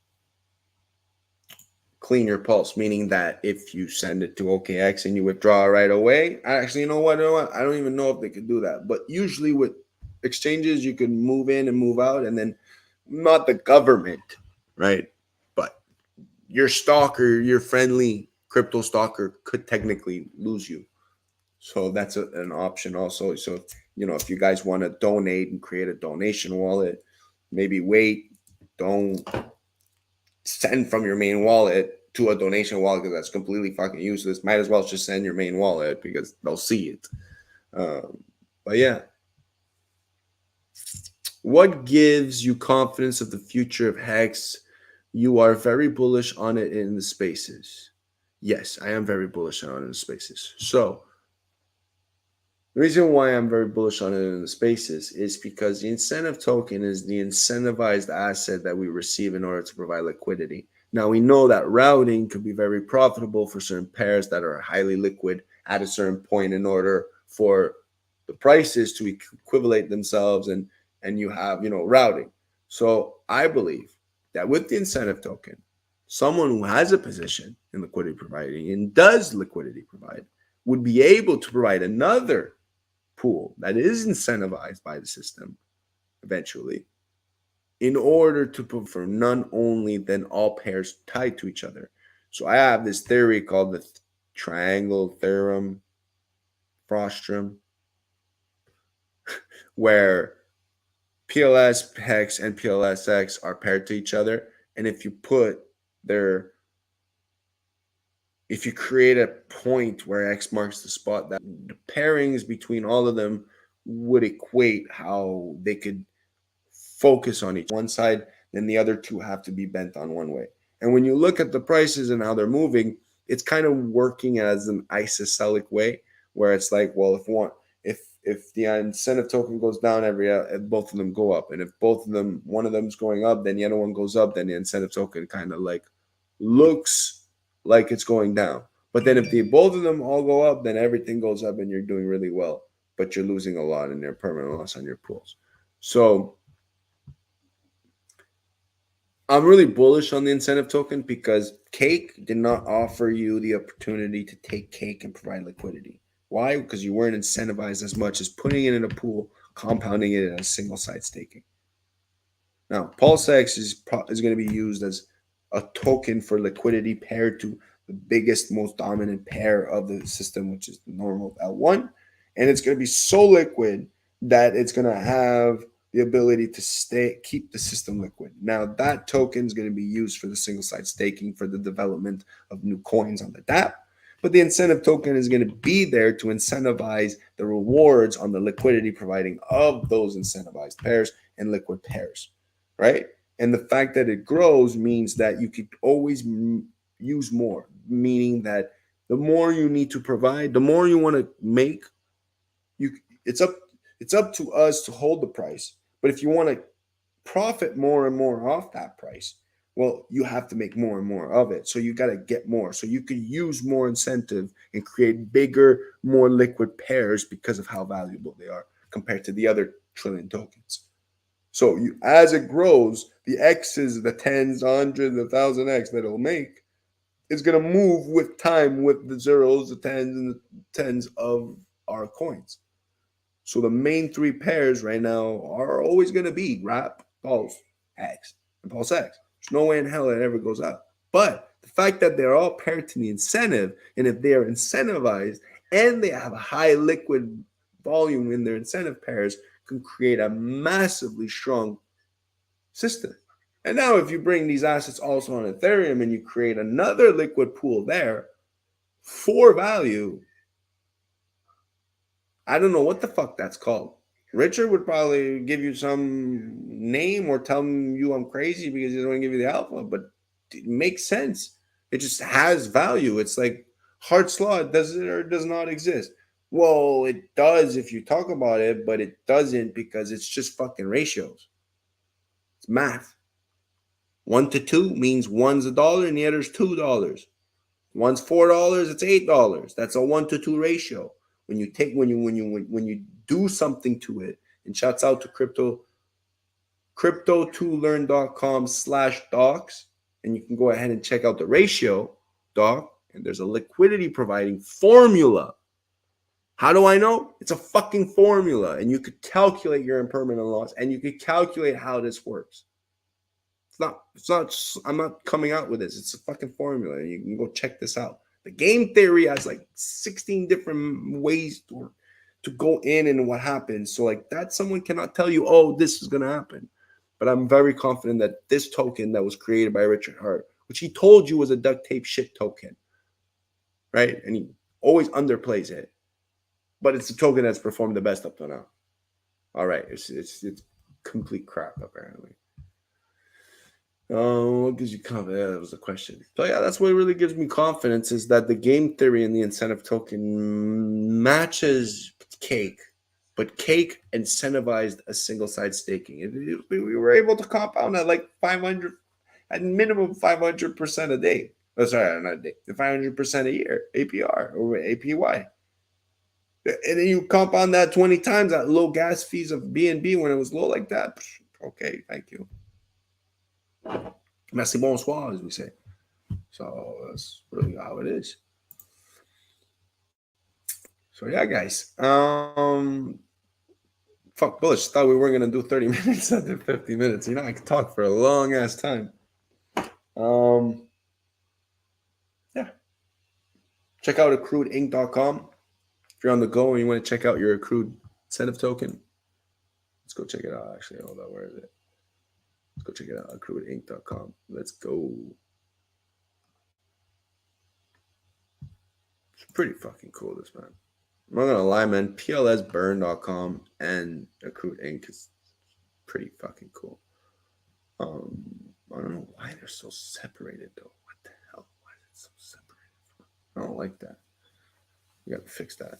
clean your pulse, meaning that if you send it to OKX and you withdraw right away, actually, you know what? I don't even know if they could do that. But usually with exchanges, you can move in and move out, and then not the government, right? But your stalker, your friendly crypto stalker could technically lose you. So that's an option also. So, you know, if you guys want to donate and create a donation wallet, maybe wait, don't send from your main wallet to a donation wallet, because that's completely fucking useless. Might as well just send your main wallet because they'll see it. But yeah. What gives you confidence of the future of Hex? You are very bullish on it in the Spaces. Yes, I am very bullish on it in the Spaces. So the reason why I'm very bullish on it in the Spaces is because the incentive token is the incentivized asset that we receive in order to provide liquidity. Now, we know that routing could be very profitable for certain pairs that are highly liquid at a certain point in order for the prices to equivalate themselves, and you have, you know, routing. So I believe that with the incentive token, someone who has a position in liquidity providing and does liquidity provide would be able to provide another pool that is incentivized by the system eventually, in order to put for none only then all pairs tied to each other. So I have this theory called the triangle theorem, frostrum, where PLS hex and PLSX are paired to each other, and if you create a point where X marks the spot, that the pairings between all of them would equate how they could focus on each one side, then the other two have to be bent on one way. And when you look at the prices and how they're moving, it's kind of working as an isosceles way, where it's like, well, if the incentive token goes down, both of them go up, and if one of them's going up, then the other one goes up, then the incentive token kind of like looks like it's going down. But then if both of them all go up, then everything goes up and you're doing really well, but you're losing a lot and you're permanent loss on your pools. So I'm really bullish on the incentive token because Cake did not offer you the opportunity to take Cake and provide liquidity. Why? Because you weren't incentivized as much as putting it in a pool, compounding it as single side staking. Now, PulseX is going to be used as a token for liquidity paired to the biggest, most dominant pair of the system, which is the normal L1. And it's going to be so liquid that it's going to have the ability to keep the system liquid. Now, that token is going to be used for the single side staking for the development of new coins on the DApp. But the incentive token is going to be there to incentivize the rewards on the liquidity providing of those incentivized pairs and liquid pairs, right? And the fact that it grows means that you could always use more, meaning that the more you need to provide, the more you want to make. It's up to us to hold the price. But if you want to profit more and more off that price, well, you have to make more and more of it. So you got to get more. So you can use more incentive and create bigger, more liquid pairs because of how valuable they are compared to the other trillion tokens. So as it grows, the X's, the tens, hundreds, 1,000X that it'll make is going to move with time with the zeros, the tens, and the tens of our coins. So the main three pairs right now are always going to be Wrap, Pulse, X, and PulseX. There's no way in hell it ever goes up. But the fact that they're all paired to the incentive, and if they are incentivized and they have a high liquid volume in their incentive pairs, can create a massively strong system. And now if you bring these assets also on Ethereum and you create another liquid pool there for value, I don't know what the fuck that's called. Richard would probably give you some name or tell you I'm crazy because he doesn't want to give you the alpha, but it makes sense. It just has value. It's like Hart's Law, does it or does not exist? Well, it does if you talk about it, but it doesn't because it's just fucking ratios. It's math. 1 to 2 means one's $1 and the other's $2. One's $4, it's $8. That's a 1 to 2 ratio. When you do something to it, and shouts out to crypto2learn.com/docs, and you can go ahead and check out the ratio doc, and there's a liquidity providing formula. How do I know? It's a fucking formula, and you could calculate your impermanent loss, and you could calculate how this works. It's not, I'm not coming out with this. It's a fucking formula. You can go check this out. The game theory has like 16 different ways to go in and what happens. So like that, someone cannot tell you, oh, this is going to happen. But I'm very confident that this token that was created by Richard Hart, which he told you was a duct tape shit token, right? And he always underplays it. But it's the token that's performed the best up to now. All right. It's complete crap, apparently. What gives you confidence? Yeah, that was the question. So yeah, that's what really gives me confidence is that the game theory and the incentive token matches Cake, but Cake incentivized a single side staking. We were able to compound at like 500, at minimum 500% a day. Oh, sorry, not a day, 500% a year, APR or APY. And then you compound that 20 times at low gas fees of BNB when it was low like that. Okay, thank you. Merci, bonsoir, as we say. So that's really how it is. So yeah, guys. Fuck Bullish. Thought we weren't gonna do 30 minutes. I did 50 minutes. You know, I could talk for a long ass time. Yeah. Check out accruedinc.com. If you're on the go and you want to check out your accrued incentive token, let's go check it out. Actually, hold on, where is it? Let's go check it out. Accruedinc.com. Let's go. It's pretty fucking cool, this man. I'm not gonna lie, man. PLSburn.com and Accrued Inc. is pretty fucking cool. I don't know why they're so separated though. What the hell? Why is it so separated? don't like that. You gotta fix that.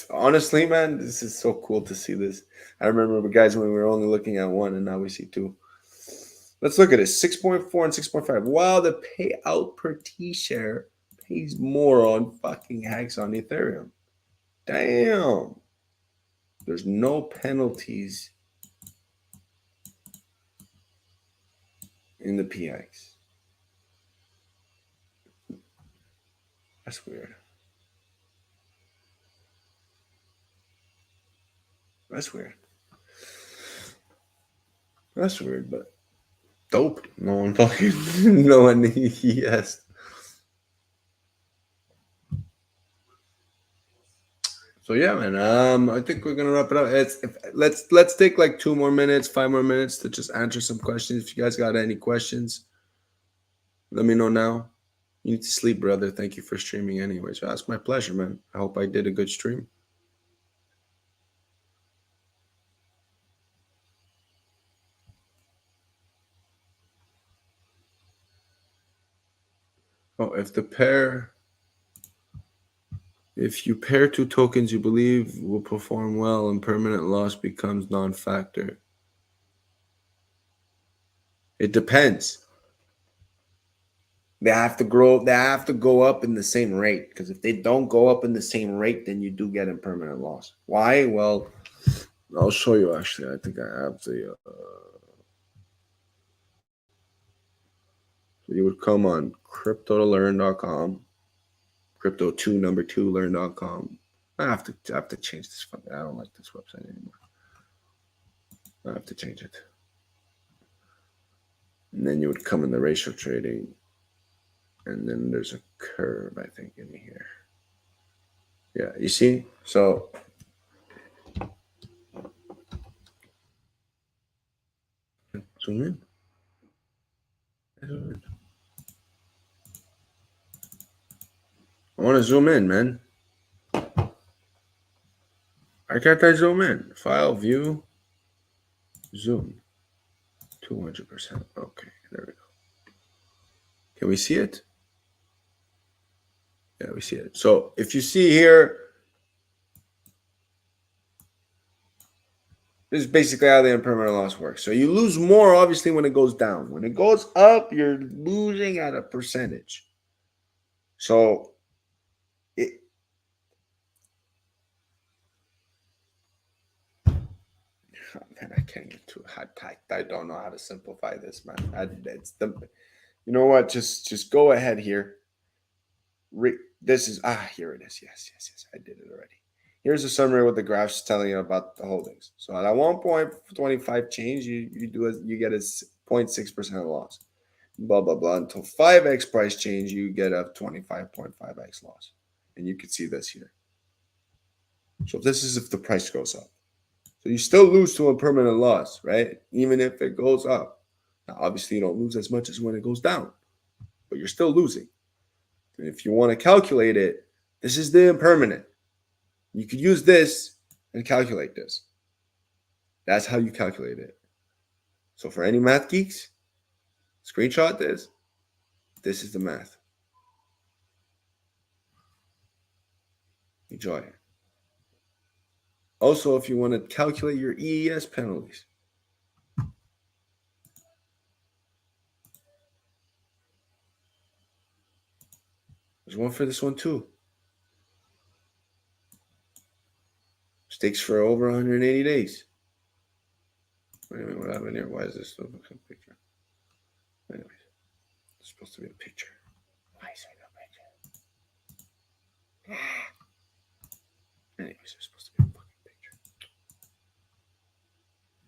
Honestly, man, this is so cool to see this. I remember, guys, when we were only looking at one, and now we see two. Let's look at it. 6.4 and 6.5. Wow, the payout per T share pays more on fucking hacks on Ethereum. Damn. There's no penalties in the PX. That's weird. That's weird. That's weird, but dope. No one fucking, no one, yes. So yeah, man. I think we're gonna wrap it up. Let's take like 2 more minutes, 5 more minutes to just answer some questions. If you guys got any questions, let me know now. You need to sleep, brother. Thank you for streaming anyway. So that's my pleasure, man. I hope I did a good stream. Oh, if you pair 2 tokens you believe will perform well and permanent loss becomes non-factor. It depends. They have to go up in the same rate, because if they don't go up in the same rate, then you do get impermanent loss. Why? Well, I'll show you actually. I think I have the so you would come on crypto2learn.com, crypto2learn.com. I have to change this. I don't like this website anymore. I have to change it. And then you would come in the ratio trading, and then there's a curve, I think, in here. Yeah, you see? So zoom in. I want to zoom in, man. Why can't I zoom in? File, view, zoom. 200%. Okay, there we go. Can we see it? Yeah, we see it. So if you see here, this is basically how the impermanent loss works. So you lose more, obviously, when it goes down. When it goes up, you're losing at a percentage. So man, I can't get too hot. I don't know how to simplify this, man. You know what? Just go ahead here. This is here it is. Yes. I did it already. Here's a summary of what the graph's telling you about the holdings. So at a 1.25 change, you get a 0.6% loss. Blah blah blah. Until 5x price change, you get a 25.5x loss, and you can see this here. So this is if the price goes up. So you still lose to a permanent loss, right? Even if it goes up. Now, obviously, you don't lose as much as when it goes down, but you're still losing. And if you want to calculate it, this is the impermanent. You could use this and calculate this. That's how you calculate it. So for any math geeks, screenshot this. This is the math. Enjoy it. Also, if you want to calculate your EES penalties, there's one for this one too. Stakes for over 180 days. Wait a minute, what happened here? Why is this a picture? Anyways, it's supposed to be a picture. Why is it a picture? Anyways, it's supposed to be a fucking picture.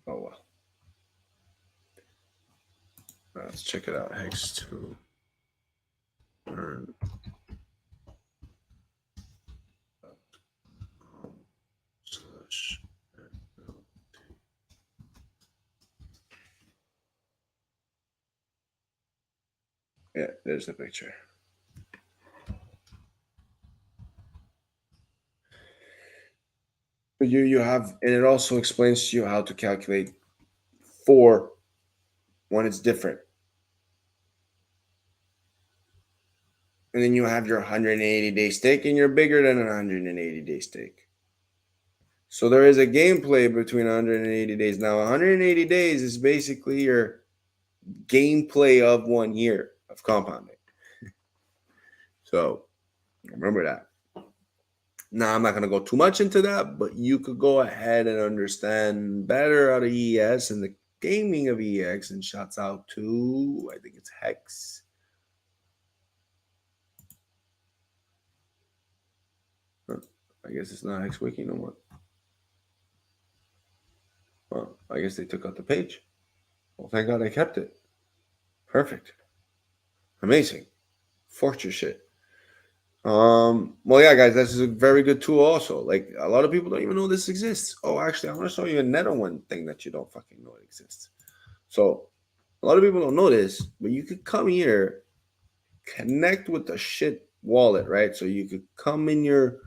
Oh well. Let's check it out. Hex 2. Yeah, there's the picture. But you have, and it also explains to you how to calculate for when it's different. And then you have your 180-day stake, and you're bigger than a 180-day stake. So there is a gameplay between 180 days. Now, 180 days is basically your gameplay of 1 year of compounding. So remember that. Now, I'm not going to go too much into that, but you could go ahead and understand better out of ES and the gaming of EX. And shouts out to, I think it's Hex. I guess it's not Hex Wiki no more. Well, I guess they took out the page. Well, thank God I kept it. Perfect. Amazing. Fortress shit. Well, yeah, guys, this is a very good tool also. Like, a lot of people don't even know this exists. Oh, actually, I want to show you another one thing that you don't fucking know exists. So, a lot of people don't know this, but you could come here, connect with the shit wallet, right? So you could come in your,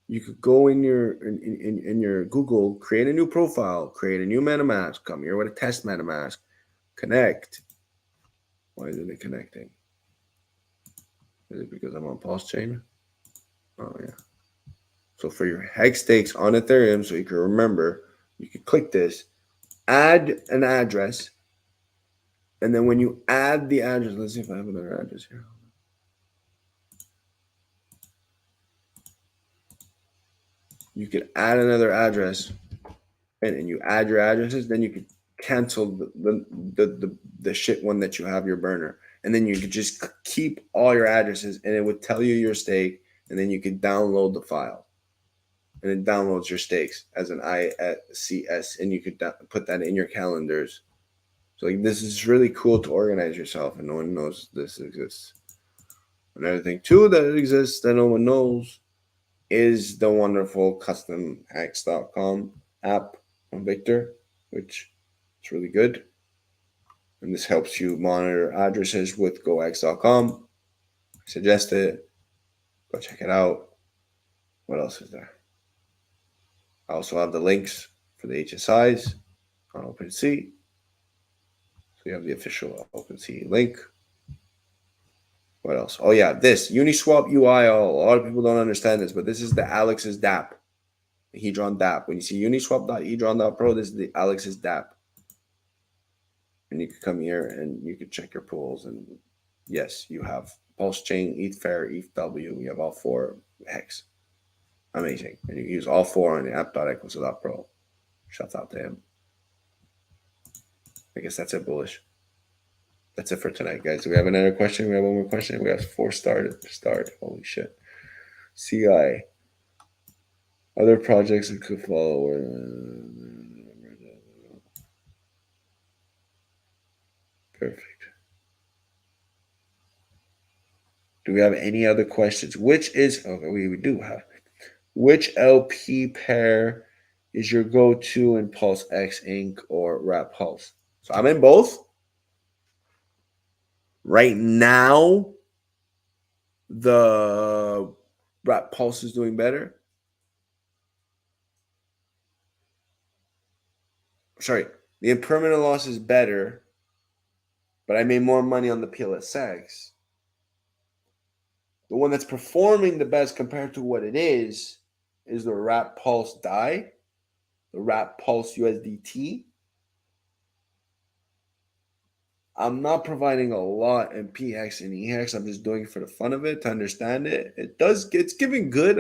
you could go in your in your Google, create a new profile, create a new MetaMask, come here with a test MetaMask, connect. Why isn't it connecting? Is it because I'm on PulseChain? Oh, yeah. So for your hex stakes on Ethereum, so you can remember, you can click this, add an address, and then when you add the address, let's see if I have another address here. You can add another address, and you add your addresses, then you can cancel the shit one that you have your burner. And then you could just keep all your addresses, and it would tell you your stake, and then you could download the file. And it downloads your stakes as an ICS, and you could put that in your calendars. So like, this is really cool to organize yourself, and no one knows this exists. Another thing too that exists that no one knows is the wonderful customhacks.com app on Victor, which is really good. And this helps you monitor addresses with gox.com. I suggest it. Go check it out. What else is there? I also have the links for the HSIs on OpenSea. So you have the official OpenSea link. What else? Oh, yeah, this Uniswap UI. A lot of people don't understand this, but this is the Alex's DApp, the Hedron DApp. When you see uniswap.hedron.pro, this is the Alex's DApp. And you can come here and you can check your pools. And yes, you have PulseChain, ETHFair, ETHW. You have all 4 hex. Amazing. And you can use all 4 on the app.equus.pro. Shouts out to him. I guess that's it, Bullish. That's it for tonight, guys. Do we have another question? We have one more question. We have 4 started. Holy shit. CI. Other projects that could follow. Perfect. Do we have any other questions? Which is, okay, we do have. Which LP pair is your go-to in PulseX Inc. or Wrap Pulse? So I'm in both. Right now, the Wrap Pulse is doing better. Sorry, the impermanent loss is better, but I made more money on the PLSX. The one that's performing the best compared to what it is the Wrap Pulse DAI, the Wrap Pulse USDT. I'm not providing a lot in PX and EX. I'm just doing it for the fun of it, to understand it. It's giving good.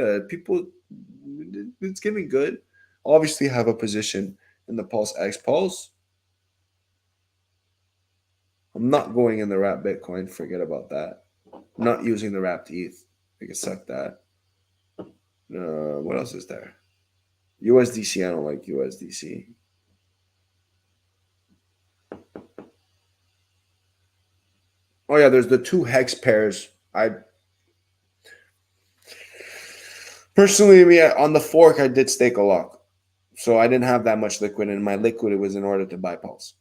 It's giving good. Obviously have a position in the PulseX Pulse. I'm not going in the Wrap Bitcoin. Forget about that. I'm not using the Wrapped ETH. I can suck that. What else is there? USDC. I don't like USDC. Oh yeah, there's the 2 hex pairs. I personally, on the fork, I did stake a lot, so I didn't have that much liquid, and my liquid was in order to buy Pulse.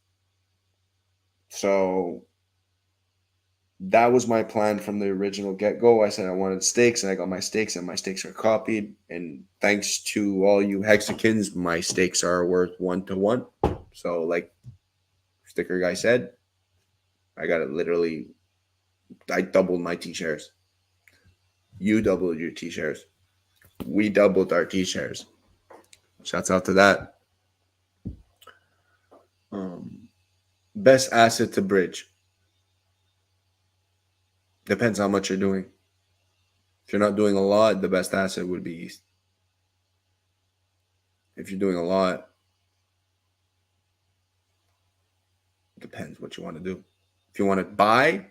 So that was my plan from the original get-go. I said I wanted stakes, and I got my stakes, and my stakes are copied. And thanks to all you hexicans, my stakes are worth 1-to-1. So like Sticker Guy said, I got it literally. I doubled my T-shares. You doubled your T shares. We doubled our T shares. Shouts out to that. Best asset to bridge. Depends how much you're doing. If you're not doing a lot, the best asset would be East. If you're doing a lot, it depends what you want to do. If you want to buy,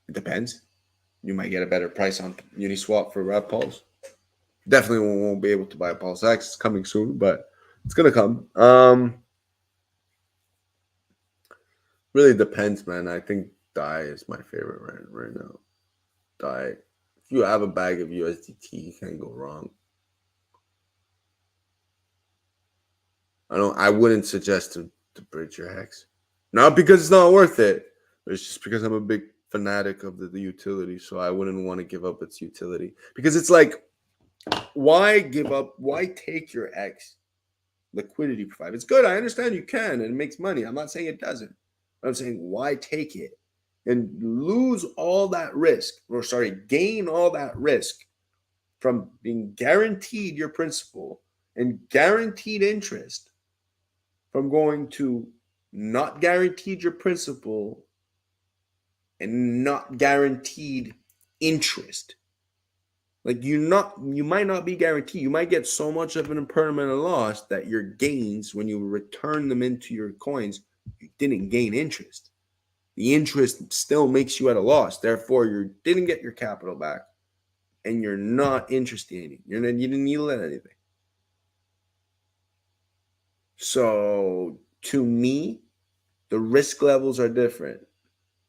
it depends. You might get a better price on Uniswap for Pulse. Definitely won't be able to buy PulseX. It's coming soon, but it's gonna come. Really depends, man. I think DAI is my favorite right now. DAI. If you have a bag of USDT, you can't go wrong. I wouldn't suggest to bridge your hex. Not because it's not worth it. It's just because I'm a big fanatic of the utility. So I wouldn't want to give up its utility. Because it's like, why give up? Why take your X liquidity provider? It's good. I understand you can and it makes money. I'm not saying it doesn't. I'm saying why take it and lose all that risk, or gain all that risk from being guaranteed your principal and guaranteed interest, from going to not guaranteed your principal and not guaranteed interest. Like you might not be guaranteed. You might get so much of an impermanent loss that your gains, when you return them into your coins, you didn't gain interest. The interest still makes you at a loss. Therefore, you didn't get your capital back, and you're not interested in it. You didn't yield anything. So to me, the risk levels are different.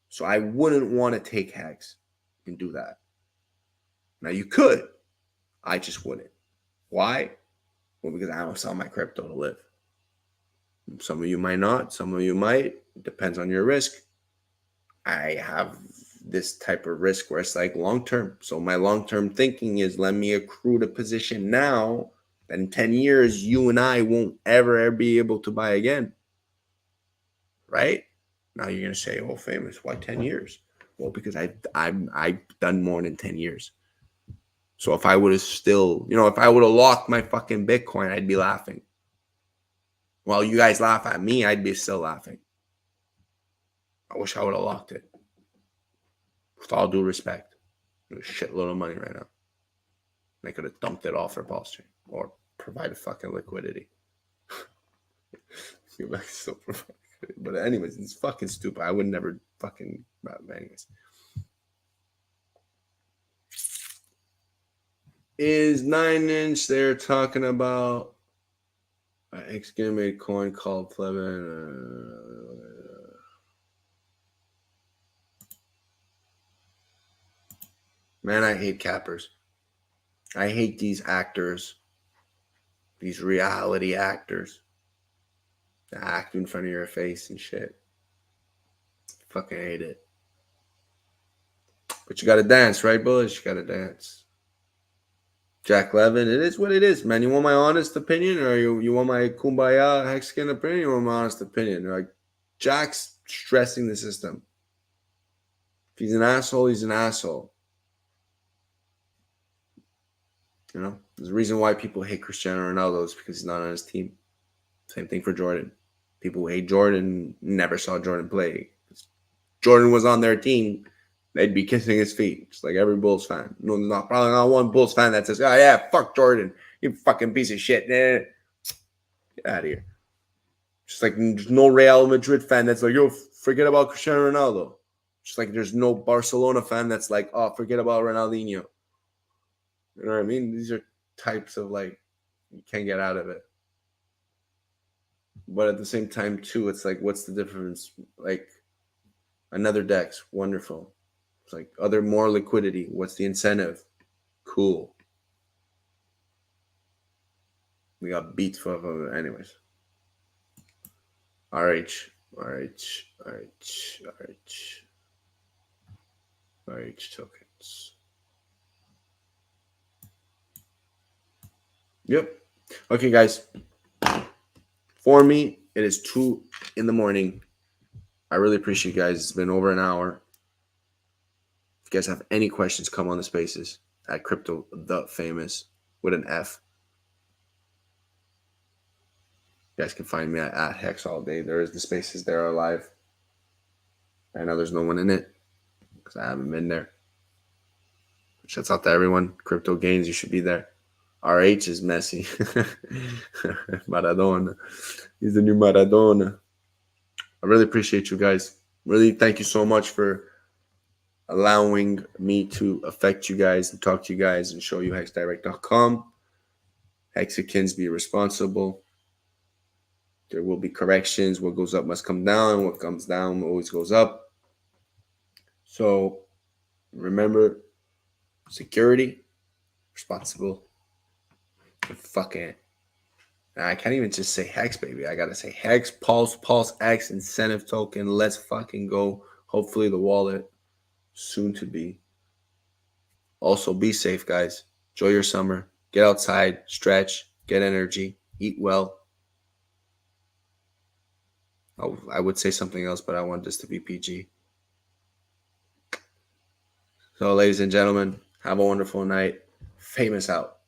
So I wouldn't want to take hex and do that. Now you could. I just wouldn't. Why? Well, because I don't sell my crypto to live. Some of you might not. Some of you might. It depends on your risk. I have this type of risk where it's like long-term. So my long-term thinking is, let me accrue the position now. Then in 10 years, you and I won't ever be able to buy again. Right? Now you're going to say, oh, Phamous, why 10 years? Well, because I've done more than 10 years. So if I would have still, if I would have locked my fucking Bitcoin, I'd be laughing. While you guys laugh at me, I'd be still laughing. I wish I would have locked it. With all due respect. A shitload of money right now. And I could have dumped it all for PulseChain or provided fucking liquidity. But anyways, it's fucking stupid. I would never fucking. Anyways. Is 9-inch they're talking about an exclamated coin called Plebin? Man, I hate cappers. I hate these actors, these reality actors that act in front of your face and shit. Fucking hate it. But you gotta dance, right, Bullish? You gotta dance. Jack Levin, it is what it is, man. You want my honest opinion, or you want my kumbaya hexagon opinion, or my honest opinion? Like, Jack's stressing the system. If he's an asshole, he's an asshole. There's a reason why people hate Cristiano Ronaldo is because he's not on his team. Same thing for Jordan. People who hate Jordan never saw Jordan play. If Jordan was on their team, they'd be kissing his feet, just like every Bulls fan. No, probably not one Bulls fan that says, "Oh yeah, fuck Jordan, you fucking piece of shit." Get out of here. Just like there's no Real Madrid fan that's like, "Yo, forget about Cristiano Ronaldo." Just like there's no Barcelona fan that's like, "Oh, forget about Ronaldinho." You know what I mean? These are types of like, you can't get out of it. But at the same time, too, it's like, what's the difference? Like, another DEX, wonderful. It's like more liquidity. What's the incentive? Cool. We got beats for anyways. RH tokens. Yep. Okay, guys. For me, it is 2 in the morning. I really appreciate you guys. It's been over an hour. you guys have any questions, come on the spaces at Crypto the Phamous with an F. You guys can find me at Hex all day. There is the spaces there are live. I know there's no one in it because I haven't been there. Shouts out to everyone. Crypto gains, you should be there. RH is messy. Maradona. He's the new Maradona. I really appreciate you guys. Really, thank you so much for allowing me to affect you guys and talk to you guys and show you hexdirect.com. Hexicans, be responsible. There will be corrections. What goes up must come down. What comes down always goes up. So remember, security, responsible. Fucking, I can't even just say Hex, baby. I gotta say Hex, Pulse, PulseX, incentive token. Let's fucking go. Hopefully the wallet soon to be. Also, be safe, guys. Enjoy your summer. Get outside, stretch, get energy, eat well. Oh, I would say something else, but I want this to be PG. So, ladies and gentlemen, have a wonderful night. Phamous out.